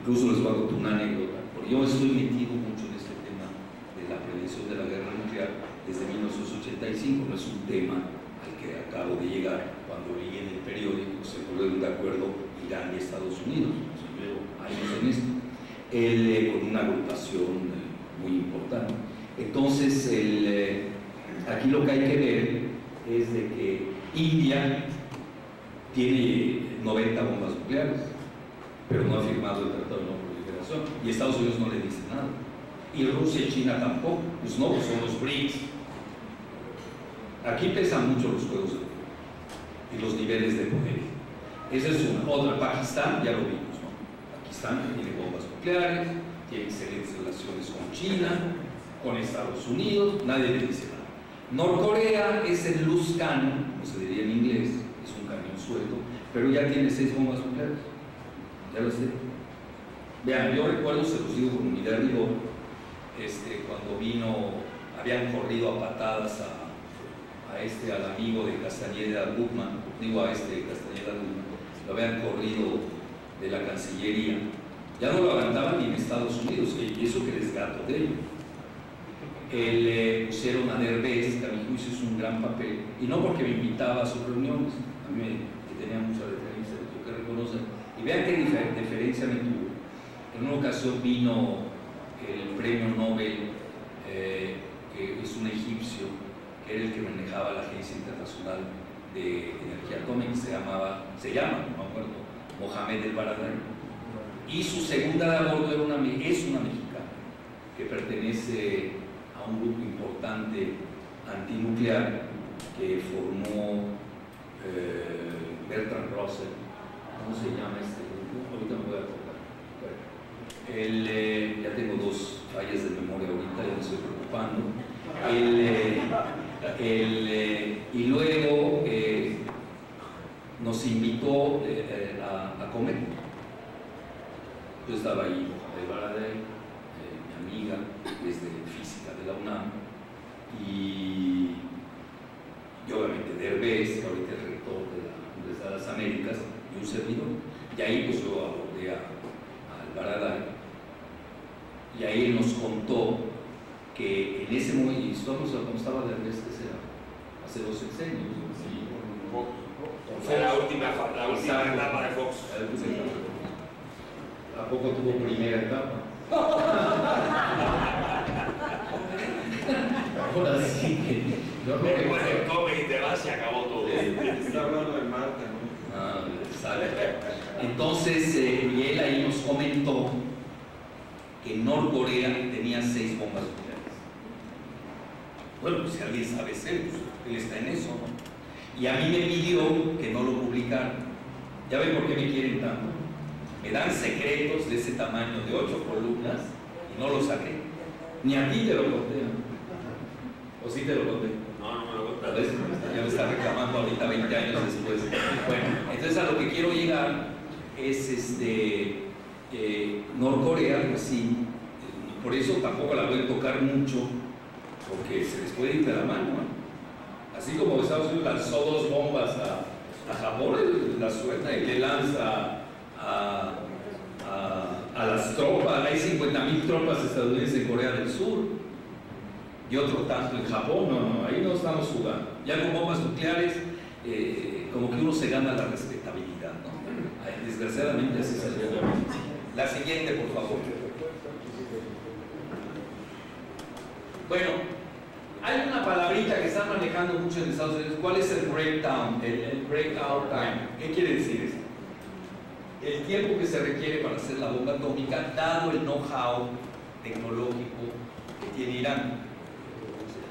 [SPEAKER 1] Incluso les voy a contar una anécdota, porque yo estoy metido mucho en este tema de la prevención de la guerra nuclear desde 1985, no es un tema al que acabo de llegar cuando leí en el periódico, se pusieron de acuerdo Irán y Estados Unidos, llevo años en esto, con una agrupación muy importante. Entonces, aquí lo que hay que ver es de que India tiene 90 bombas nucleares, pero no ha firmado el Tratado de No Proliferación, y Estados Unidos no le dice nada, y Rusia y China tampoco, pues no, son los BRICS. Aquí pesan mucho los juegos de poder y los niveles de poder. Esa es una. Otra, Pakistán, ya lo vimos, ¿no? Pakistán tiene bombas nucleares, tiene excelentes relaciones con China, con Estados Unidos, nadie le dice nada. Norcorea es el loose cannon, como se diría en inglés, es un cañón suelto, pero ya tiene 6 bombas nucleares. Ya lo sé. Vean, yo recuerdo, se los digo con unidad de rigor, cuando habían corrido a patadas al amigo de Castañeda Guzmán, Castañeda Guzmán, lo habían corrido de la Cancillería. Ya no lo aguantaban ni en Estados Unidos, y eso que es gato de ellos. Le pusieron a Derbez, que a mi juicio es un gran papel, y no porque me invitaba a sus reuniones, a mí que tenía mucha referencia, lo tengo que reconocer. Y vean qué diferencia me tuvo. En una ocasión vino el premio Nobel, que es un egipcio, que era el que manejaba la Agencia Internacional de Energía Atómica, se llama, no me acuerdo, Mohamed El Baradei. Y su segunda de a bordo es una mexicana, que pertenece a un grupo importante antinuclear que formó Bertrand Russell. ¿Cómo se llama este grupo? Ahorita me voy a acordar. Ya tengo 2 fallas de memoria ahorita, ya me estoy preocupando. Y luego nos invitó a comer. Yo estaba ahí, Mohamed Baradei, mi amiga, desde física de la UNAM, y obviamente Derbez, que ahorita es rector de la Universidad de las Américas, y un servidor. Y ahí pues yo abordé al Baradei, y ahí él nos contó que en ese momento, y estamos como estaba Derbez, que será hace 2 sexenios, ¿sí?
[SPEAKER 2] Fue la última etapa de Fox.
[SPEAKER 1] ¿A poco tuvo primera etapa? Ahora sí que yo creo que
[SPEAKER 2] después del come y te vas, se acabó todo.
[SPEAKER 3] Está hablando de Marta, ¿no?
[SPEAKER 1] Ah, exacto. Entonces, y él ahí nos comentó que Norcorea tenía 6 bombas nucleares. Bueno, pues si alguien sabe ser, pues él está en eso, ¿no? Y a mí me pidió que no lo publicara. ¿Ya ven por qué me quieren tanto? Me dan secretos de ese tamaño, de 8 columnas, y no los saqué. Ni a ti te lo conté, ¿no? ¿O sí te lo conté?
[SPEAKER 2] No me lo conté.
[SPEAKER 1] ¿Ves? Ya me está reclamando ahorita 20 años después. Bueno, entonces a lo que quiero llegar es Norcorea, pues sí, por eso tampoco la voy a tocar mucho, porque se les puede ir de la mano, ¿no? Así como Estados Unidos lanzó 2 bombas a Japón, la suelta y le lanza a las tropas. Hay 50,000 tropas estadounidenses en Corea del Sur y otro tanto en Japón. No, ahí no estamos jugando. Ya con bombas nucleares, como que uno se gana la respetabilidad, ¿no? Desgraciadamente así se le da. La siguiente, por favor. Bueno, hay una palabrita que están manejando mucho en Estados Unidos. ¿Cuál es el breakdown? El breakout time. ¿Qué quiere decir esto? El tiempo que se requiere para hacer la bomba atómica, dado el know-how tecnológico que tiene Irán.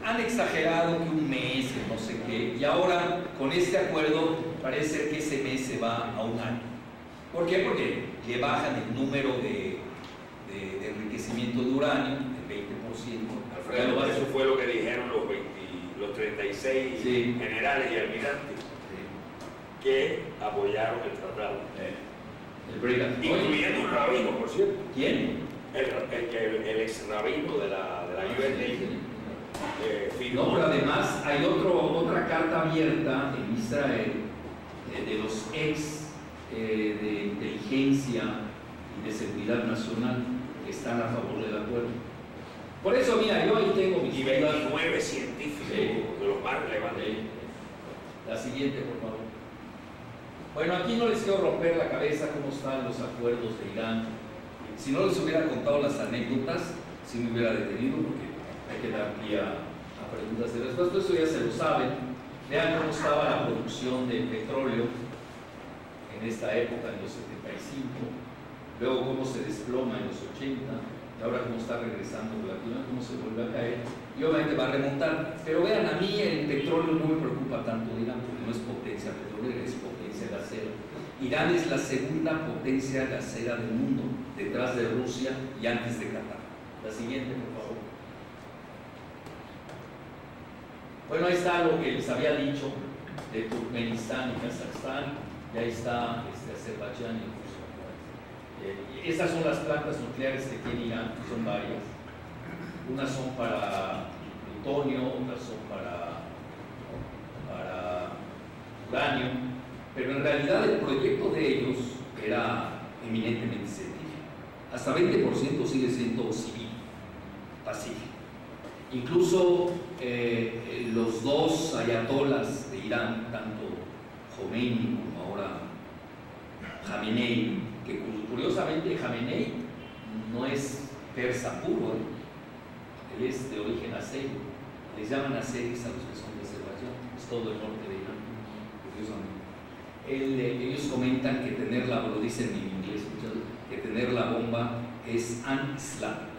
[SPEAKER 1] Han exagerado que 1 mes, que no sé qué, y ahora con este acuerdo parece ser que ese mes se va a 1 año. ¿Por qué? Porque le bajan el número de enriquecimiento de uranio, del 20%.
[SPEAKER 2] Alfredo, eso fue lo que dijeron los 36
[SPEAKER 1] sí.
[SPEAKER 2] generales y almirantes que apoyaron el tratado.
[SPEAKER 1] El breakout.
[SPEAKER 2] Incluyendo un rabino, por cierto.
[SPEAKER 1] ¿Quién?
[SPEAKER 2] El ex rabino de la UNI.
[SPEAKER 1] No, pero además hay otra carta abierta en Israel de los ex de inteligencia y de seguridad nacional que están a favor del acuerdo. Por eso, mira, yo ahí tengo mis
[SPEAKER 2] y 29 científicos de los más relevantes.
[SPEAKER 1] La siguiente, por favor. Bueno, aquí no les quiero romper la cabeza cómo están los acuerdos de Irán. Si no les hubiera contado las anécdotas, sí me hubiera detenido, porque hay que dar pie a preguntas de respuesta. Esto ya se lo saben. Vean cómo estaba la producción de petróleo en esta época, en los 75. Luego cómo se desploma en los 80. Y ahora cómo está regresando relativamente, cómo se vuelve a caer. Y obviamente va a remontar. Pero vean, a mí el petróleo no me preocupa tanto de Irán, porque no es potencia petrolera, es potencia gasera. Irán es la segunda potencia gasera del mundo, detrás de Rusia y antes de Qatar. La siguiente, por favor. Bueno, ahí está lo que les había dicho de Turkmenistán y Kazajstán. y ahí está Azerbaiyán y Rusia. Estas son las plantas nucleares que tiene Irán, son varias. Unas son para plutonio, otras son para uranio, pero en realidad el proyecto de ellos era eminentemente científico. Hasta 20% sigue siendo civil, pacífico. Incluso los dos ayatolas de Irán, tanto Khomeini como ahora Jamenei, que curiosamente Jamenei no es persa puro, él es de origen azerí, les llaman azeríes a los que son de Azerbaiyán, es todo el norte de Irán, curiosamente. Ellos comentan que tener lo dicen en inglés, que tener la bomba es an-islámico.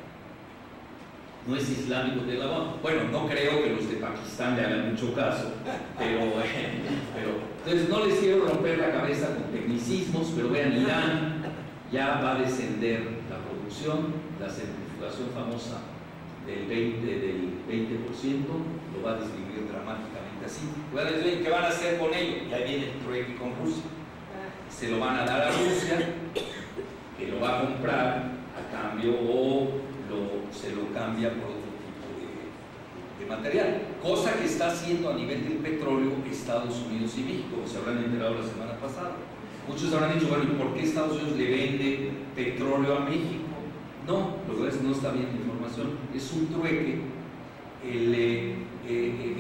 [SPEAKER 1] No es islámico de la bomba. Bueno, no creo que los de Pakistán le hagan mucho caso, pero entonces no les quiero romper la cabeza con tecnicismos, pero vean, Irán ya va a descender la producción, la centrifugación famosa del 20% lo va a disminuir dramáticamente así. ¿Qué van a hacer con ello? Ya viene el trueque con Rusia. Se lo van a dar a Rusia, que lo va a comprar a cambio o se lo cambia por otro tipo de material, cosa que está haciendo a nivel del petróleo Estados Unidos y México, como se habrán enterado la semana pasada. Muchos habrán dicho, bueno, ¿y por qué Estados Unidos le vende petróleo a México? No, lo que es no está bien la información, es un trueque.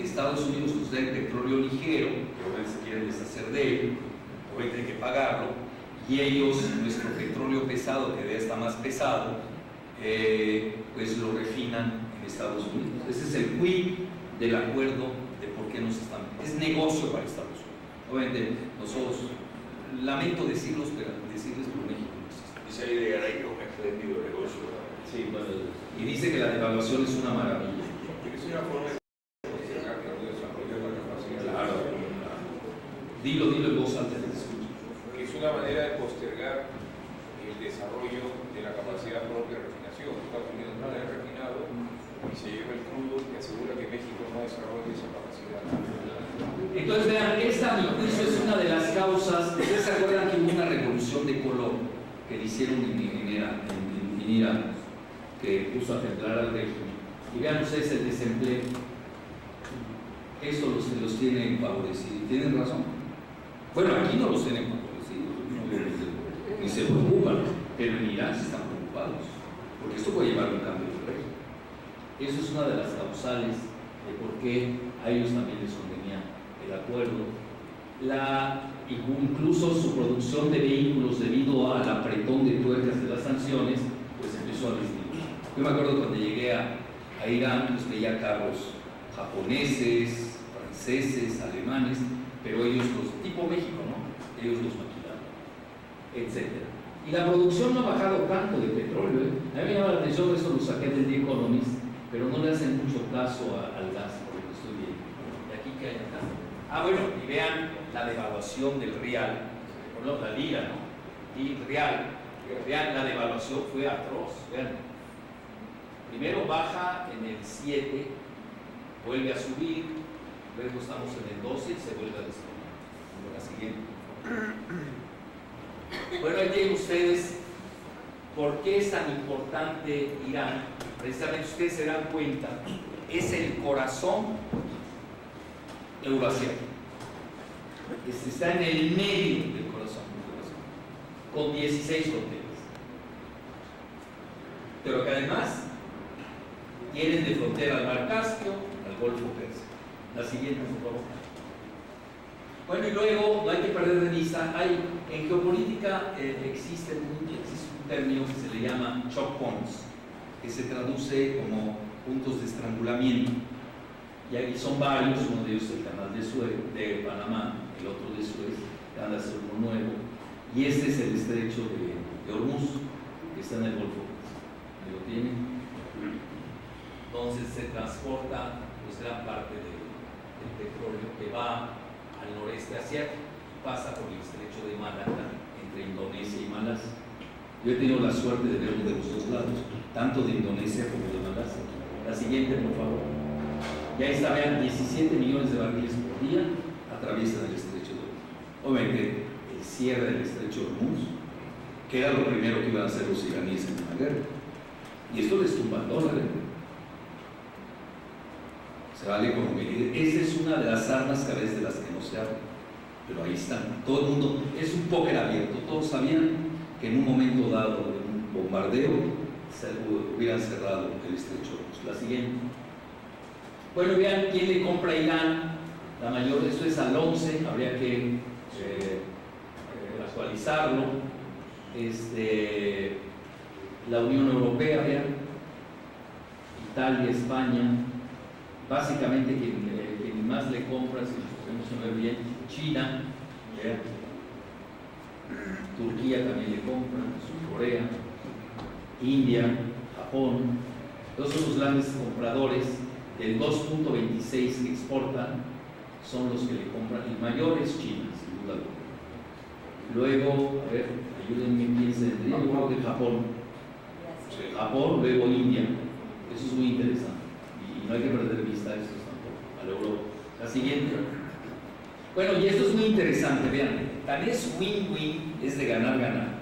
[SPEAKER 1] Estados Unidos nos da el petróleo ligero, que se quieren deshacer de él, o tienen que pagarlo, y ellos, nuestro petróleo pesado, que ya está más pesado, pues lo refinan en Estados Unidos. Ese es el quid del acuerdo de por qué nos están. Es negocio para Estados Unidos. Obviamente, nosotros, lamento decirles, pero México no existe.
[SPEAKER 2] Dice ahí de Garay que es un espléndido negocio.
[SPEAKER 1] Sí, bueno, y dice que la devaluación es una maravilla.
[SPEAKER 3] Es una forma de postergar que no desarrolla la capacidad.
[SPEAKER 1] Claro. Dilo en voz alta que te escucho.
[SPEAKER 3] Es una manera de postergar el desarrollo de la capacidad propia de refinación. Estados Unidos no la ha refinado y se lleva el crudo que asegura que México no desarrolle esa capacidad.
[SPEAKER 1] Entonces vean, esta a mi juicio es una de las causas. ¿Ustedes se acuerdan que hubo una revolución de color que le hicieron en Irán, que puso a temblar al régimen? Y vean ustedes el desempleo. Esto los tiene favorecidos. ¿Tienen razón? Bueno, aquí no los tienen favorecidos, ni se preocupan, pero en Irán se están preocupados, porque esto puede llevar a un cambio de régimen. Eso es una de las causales de por qué a ellos también les convenía el acuerdo. Incluso su producción de vehículos, debido al apretón de tuercas de las sanciones, pues empezó a disminuir. Yo me acuerdo cuando llegué a Irán, pues veía carros japoneses, franceses, alemanes, pero ellos tipo México, ¿no? Ellos los maquilaban, etc. Y la producción no ha bajado tanto de petróleo, ¿eh? A mí me llama la atención, eso lo saqué del The Economist, pero no le hacen mucho caso al gas, por lo que estoy viendo. ¿Y aquí qué hay acá? Bueno, y vean la devaluación del real, no, la lira, ¿no? Y real, vean, la devaluación fue atroz, vean. Primero baja en el 7, vuelve a subir, luego estamos en el 12 y se vuelve a desplomar. La siguiente. Bueno, ahí tienen ustedes por qué es tan importante Irán. Precisamente ustedes se dan cuenta, es el corazón euroasiático. Está en el medio del corazón, con 16 fronteras. Pero que además tienen de frontera al Mar Caspio, al Golfo Pérsico. La siguiente, por favor. Bueno, y luego no hay que perder de vista, en geopolítica existe un término que se le llama choke points, que se traduce como puntos de estrangulamiento. Y aquí son varios, uno de ellos el canal de Suez, de Panamá, el otro de Suez, que anda a ser uno nuevo, y este es el estrecho de Hormuz, que está en el Golfo. Ahí lo tienen. Entonces se transporta pues gran parte del petróleo que va al noreste asiático, pasa por el estrecho de Malaca, entre Indonesia y Malasia. Yo he tenido la suerte de verlo de los dos lados, tanto de Indonesia como de Malasia. La siguiente, por favor. Y ahí está, vean, 17 millones de barriles por día atraviesan el estrecho de Hormuz. Obviamente, el cierre del estrecho de Hormuz, que era lo primero que iban a hacer los iraníes en una guerra. Y esto les tumba el dólar, se va la economía. Esa es una de las armas que a veces de las que no se habla, pero ahí están. Todo el mundo, es un póker abierto. Todos sabían que en un momento dado de un bombardeo se hubieran cerrado el estrecho de Hormuz. La siguiente. Bueno, vean quién le compra a Irán. La mayor, esto es al 11, habría que actualizarlo. La Unión Europea, vean, Italia, España, básicamente quien más le compra, si podemos ver bien, China, vean, Turquía también le compra, Corea, India, Japón. Todos son los grandes compradores. Del 2.26 que exportan son los que le compran. El mayor es China, sin duda alguna. Luego, a ver, ayúdenme, piensen, yo creo que Japón, luego India. Eso es muy interesante y no hay que perder vista eso tampoco, a la Europa. La siguiente. Bueno, y esto es muy interesante, vean, tan es win-win, es de ganar-ganar,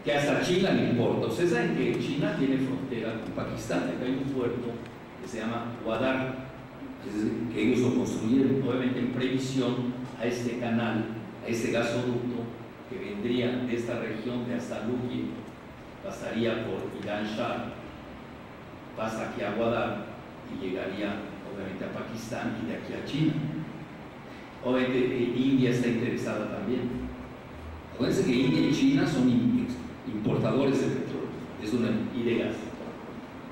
[SPEAKER 1] que hasta China le importa. Ustedes saben que China tiene frontera con Pakistán, acá hay un puerto que se llama Gwadar, que ellos lo construyeron obviamente en previsión a este canal, a este gasoducto que vendría de esta región de hasta Luque, pasaría por Irán Shah, pasa aquí a Gwadar y llegaría obviamente a Pakistán y de aquí a China. Obviamente India está interesada también. Acuérdense que India y China son importadores de petróleo y de gas.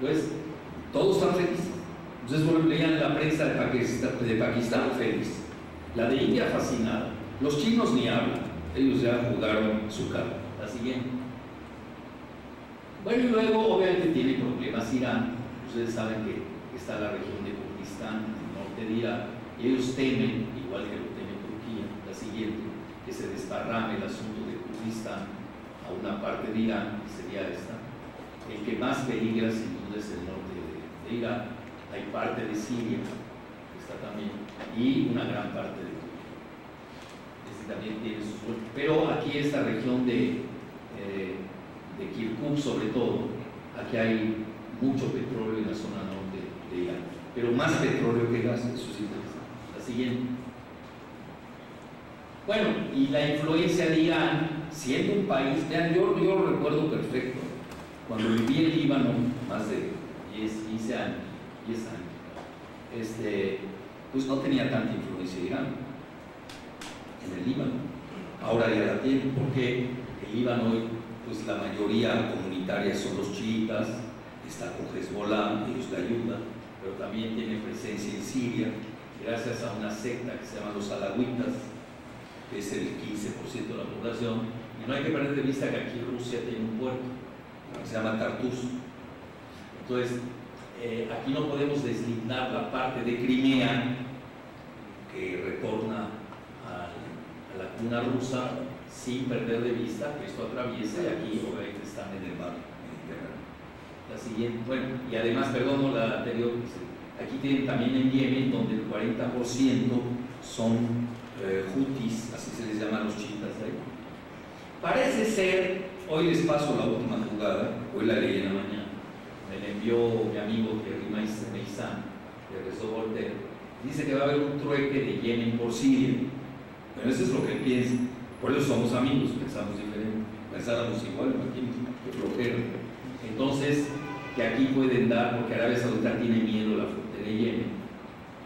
[SPEAKER 1] Entonces, todos están felices. Entonces, bueno, leían la prensa de Pakistán feliz, la de India fascinada. Los chinos ni hablan, ellos ya jugaron su carta. La siguiente. Bueno, y luego obviamente tiene problemas Irán. Ustedes saben que está la región de Kurdistán, el norte de Irak, y ellos temen, igual que lo teme Turquía, la siguiente, que se desparrame el asunto de Kurdistán a una parte de Irán, que sería esta. El que más peligra sin duda es el norte de Irak. Hay parte de Siria, que está también, y una gran parte de Turquía. También tiene sus vueltas. Pero aquí esta región de Kirkuk, sobre todo, aquí hay mucho petróleo en la zona norte de Irán, pero más petróleo que gas, eso sí. La siguiente. Bueno, y la influencia de Irán, siendo un país, vean, yo lo recuerdo perfecto, cuando viví en Líbano, más de 15 años, pues no tenía tanta influencia de Irán en el Líbano. Ahora ya la tiene, porque el Líbano hoy, pues la mayoría comunitaria son los chiitas, está con Hezbollah, ellos le ayudan, pero también tiene presencia en Siria, gracias a una secta que se llama los alawitas, que es el 15% de la población. Y no hay que perder de vista que aquí Rusia tiene un puerto que se llama Tartus. Entonces, aquí no podemos deslindar la parte de Crimea que retorna a la cuna rusa sin perder de vista que esto atraviesa, y aquí obviamente están en el mar Mediterráneo. La siguiente, bueno, y además, perdón, no la anterior, aquí tienen también en Yemen, donde el 40% son Houthis, así se les llama a los chiitas ahí. Parece ser, hoy les paso la última jugada, hoy la leí en la mañana, me la envió mi amigo Thierry Meissan, de Rezo Voltaire, dice que va a haber un trueque de Yemen por Siria. Bueno, eso es lo que él piensa, por eso somos amigos, pensamos diferente, pensábamos igual, imagínense, que flojera. Entonces, que aquí pueden dar, porque Arabia Saudita tiene miedo a la frontera de Yemen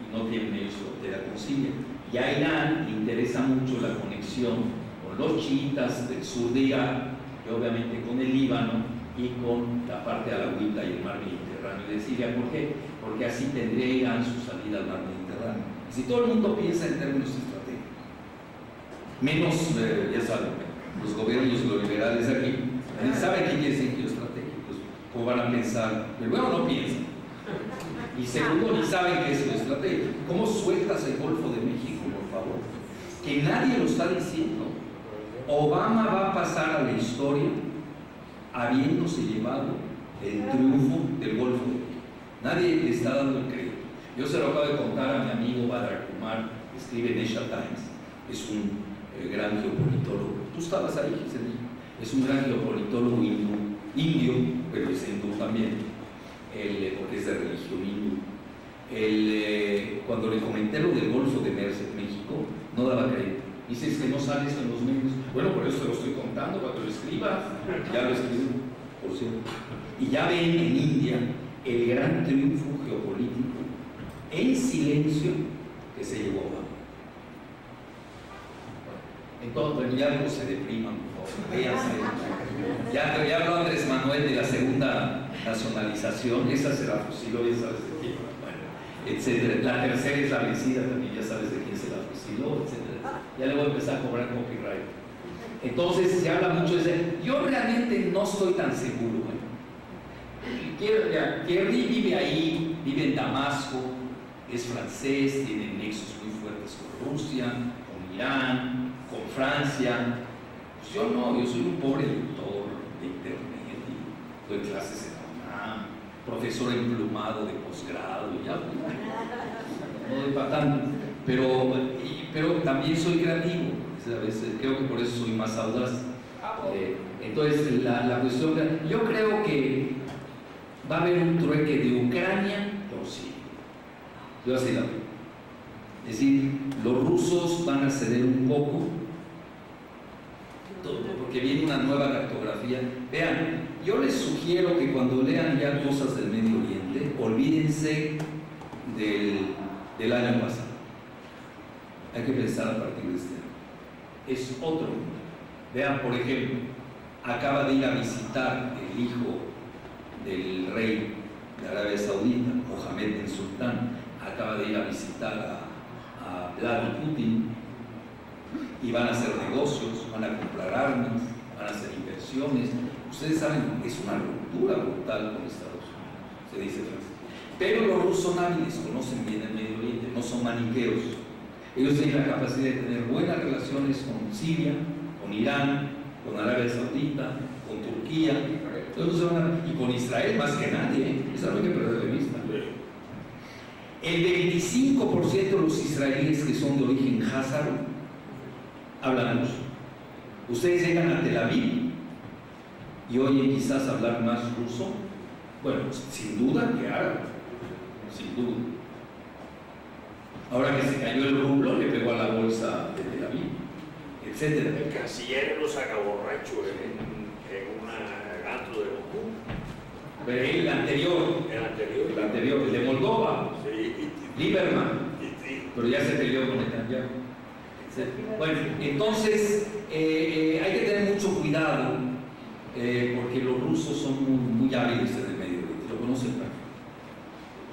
[SPEAKER 1] y no tienen ellos frontera con Siria. Y a Irán le interesa mucho la conexión con los chiitas del sur de Irak, y obviamente con el Líbano y con la parte alawita y el mar Mediterráneo de Siria. ¿Por qué? Porque así tendría Irán su salida al mar Mediterráneo. Y si todo el mundo piensa en términos estratégicos, menos, ya saben, los gobiernos liberales aquí, saben qué quiere decir geoestratégicos, cómo van a pensar, primero no piensan, y segundo ni saben qué es geoestratégico. ¿Cómo sueltas el Golfo de México, por favor? Que nadie lo está diciendo. Obama va a pasar a la historia habiéndose llevado el triunfo del Golfo de México. Nadie le está dando el crédito. Yo se lo acabo de contar a mi amigo Badr Kumar, que escribe en Asia Times, es un gran geopolitólogo. Tú estabas ahí, Giselle. Es un gran geopolitólogo indio, pero es hindú también, porque es de religión hindú. Cuando le comenté lo del Golfo de México, no daba crédito. Dice, es que no sale eso en los medios. Bueno, por eso te lo estoy contando, cuando lo escribas, ya lo escribí, por cierto. Y ya ven en India el gran triunfo geopolítico en silencio que se llevó a Obama. Entonces, ya no se depriman, por favor, véanse. Ya habló Andrés Manuel de la segunda nacionalización, esa se la fusiló, ya sabes de quién, bueno, etcétera. La tercera es la vencida, también ya sabes de quién se la fusiló, etcétera. Ya le voy a empezar a cobrar copyright. Entonces se habla mucho de eso. Yo realmente no estoy tan seguro. Kerry vive ahí, vive en Damasco, es francés, tiene nexos muy fuertes con Rusia, con Irán, con Francia. Pues yo no, yo soy un pobre lector de internet, y doy clases en la UNAM, profesor emplumado de posgrado, ya no doy para tanto, pero también soy creativo, ¿sabes? Creo que por eso soy más audaz. Entonces la cuestión, yo creo que va a haber un trueque de Ucrania por Siria. Yo así la veo. Es decir, los rusos van a ceder un poco, porque viene una nueva cartografía. Vean, yo les sugiero que cuando lean ya cosas del Medio Oriente, olvídense del año pasado. Hay que pensar a partir de este año. Es otro mundo. Vean, por ejemplo, acaba de ir a visitar el hijo del rey de Arabia Saudita, Mohammed bin Sultán, acaba de ir a visitar a Vladimir Putin, y van a hacer negocios, van a comprar armas, van a hacer inversiones. Ustedes saben, es una ruptura brutal con Estados Unidos, se dice Francia. Pero los rusos son hábiles, conocen bien el Medio Oriente, no son maniqueos. Ellos tienen la capacidad de tener buenas relaciones con Siria, con Irán, con Arabia Saudita, con Turquía, y con Israel más que nadie, eso no hay que perder de vista. El 25% de los israelíes que son de origen házaro hablan ruso. Ustedes llegan a Tel Aviv y oyen quizás hablar más ruso, bueno, sin duda que árabe, sin duda. Ahora que se cayó el rublo, le pegó a la bolsa de Tel Aviv, etc.
[SPEAKER 2] El canciller lo saca borracho en un antro de Moscú.
[SPEAKER 1] Pero el anterior, el de Moldova,
[SPEAKER 2] sí.
[SPEAKER 1] Lieberman,
[SPEAKER 2] Sí.
[SPEAKER 1] pero ya se peleó con Netanyahu. Bueno, entonces hay que tener mucho cuidado porque los rusos son muy hábiles en el Medio Oriente, lo conocen perfecto.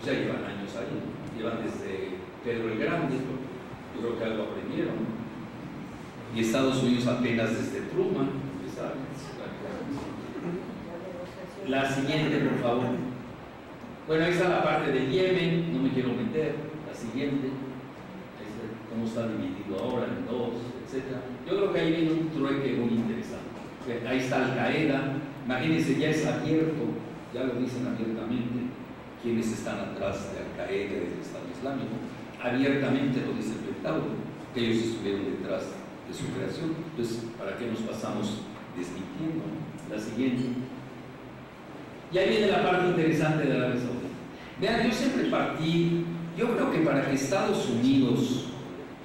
[SPEAKER 1] O sea, llevan años ahí, llevan desde Pedro el Grande, yo creo que algo aprendieron. Y Estados Unidos apenas desde Truman, ¿sabes? La siguiente, por favor. Bueno, ahí está la parte de Yemen, no me quiero meter. La siguiente, cómo está dividido ahora en dos, etc. Yo creo que ahí viene un trueque muy interesante. Ahí está Al-Qaeda, imagínense, ya es abierto, ya lo dicen abiertamente, quienes están atrás de Al-Qaeda y del Estado Islámico. Abiertamente lo dice el Pentágono, que ellos estuvieron detrás de su creación. Entonces, ¿para qué nos pasamos desmintiendo? La siguiente. Y ahí viene la parte interesante de Arabia Saudita. Vean, yo siempre partí, yo creo que para que Estados Unidos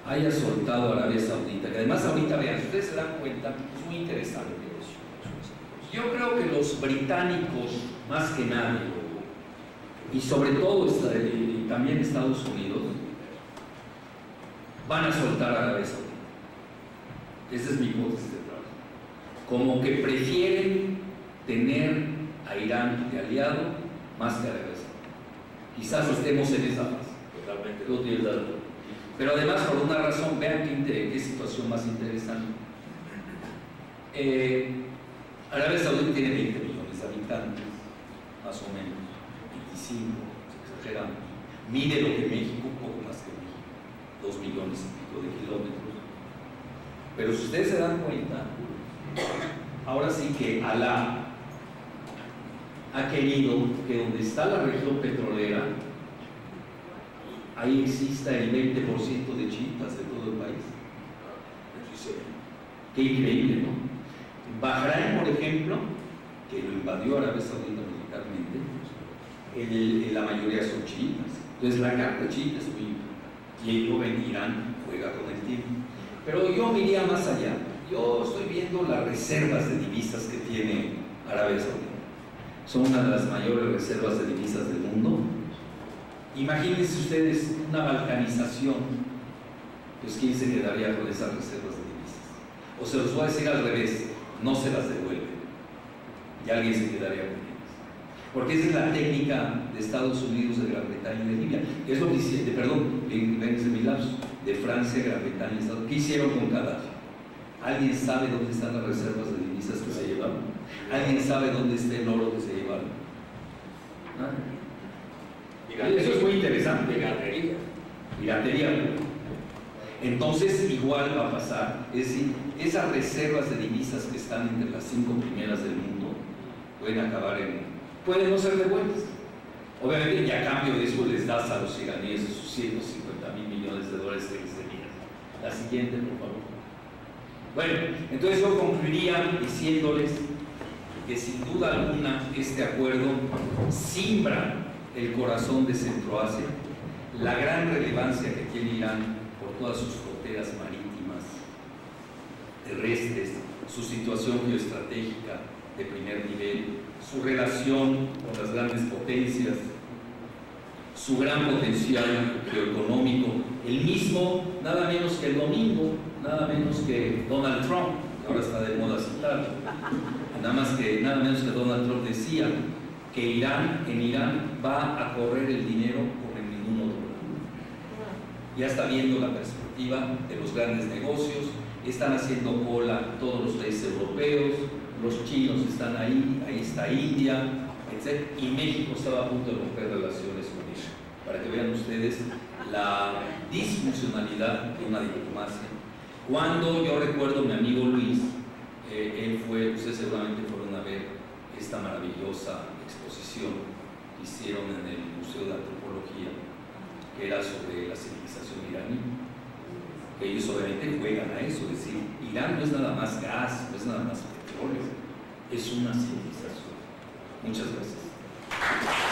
[SPEAKER 1] haya soltado a Arabia Saudita, que además ahorita, vean, ustedes se dan cuenta, es muy interesante eso. Yo creo que los británicos, más que nadie, y sobre todo y también Estados Unidos, van a soltar a Arabia Saudita. Esa es mi hipótesis de trabajo. Como que prefieren tener a Irán de aliado más que a Arabia Saudita. Quizás estemos en esa fase.
[SPEAKER 2] Totalmente.
[SPEAKER 1] No tienes razón. Pero además, por una razón, vean qué situación más interesante. Arabia Saudita tiene 20 millones de habitantes, más o menos, 25, exageramos. Mide lo que México, un poco más que México, 2 millones y pico de kilómetros. Pero si ustedes se dan cuenta, ahora sí que Alá ha querido que donde está la región petrolera, ahí exista el 20% de chiitas de todo el país.
[SPEAKER 2] Sí, sí.
[SPEAKER 1] Qué increíble, ¿no? Bahrein, por ejemplo, que lo invadió Arabia Saudita militarmente, la mayoría son chiitas. Entonces la carta chiita es muy importante. Y luego en Irán juega con el tiempo. Pero yo me iría más allá. Yo estoy viendo las reservas de divisas que tiene Arabia Saudita. Son una de las mayores reservas de divisas del mundo. Imagínense ustedes una balcanización. Pues ¿quién se quedaría con esas reservas de divisas? O se los voy a decir al revés, no se las devuelven. Y alguien se quedaría con ellas. Porque esa es la técnica de Estados Unidos, de Gran Bretaña y de Libia. Es lo que hicieron, de Francia, Gran Bretaña y Estados Unidos. ¿Qué hicieron con Gaddafi? ¿Alguien sabe dónde están las reservas de divisas que se llevaron? ¿Alguien sabe dónde está el oro que se llevaron? Eso es muy interesante. Piratería. Entonces, igual va a pasar. Es decir, esas reservas de divisas que están entre las 5 primeras del mundo pueden acabar pueden no ser devueltas. Obviamente, y a cambio de eso les das a los iraníes sus 150.000 millones de dólares que les debían. La siguiente, por favor. Bueno, entonces yo concluiría diciéndoles que sin duda alguna este acuerdo simbra el corazón de Centroasia, la gran relevancia que tiene Irán por todas sus fronteras marítimas, terrestres, su situación geoestratégica de primer nivel, su relación con las grandes potencias, su gran potencial geoeconómico, el mismo, nada menos que el domingo, nada menos que Donald Trump, que ahora está de moda citarlo, nada menos que Donald Trump decía que en Irán va a correr el dinero como en ningún otro lado. Ya está viendo la perspectiva de los grandes negocios, están haciendo cola todos los países europeos, los chinos están ahí está India, etc. Y México estaba a punto de romper relaciones con ellos. Para que vean ustedes la disfuncionalidad de una diplomacia. Cuando yo recuerdo a mi amigo Luis, ustedes seguramente fueron a ver esta maravillosa exposición que hicieron en el Museo de Antropología, que era sobre la civilización iraní. Que ellos obviamente juegan a eso, es decir, Irán no es nada más gas, no es nada más petróleo, es una civilización. Muchas gracias.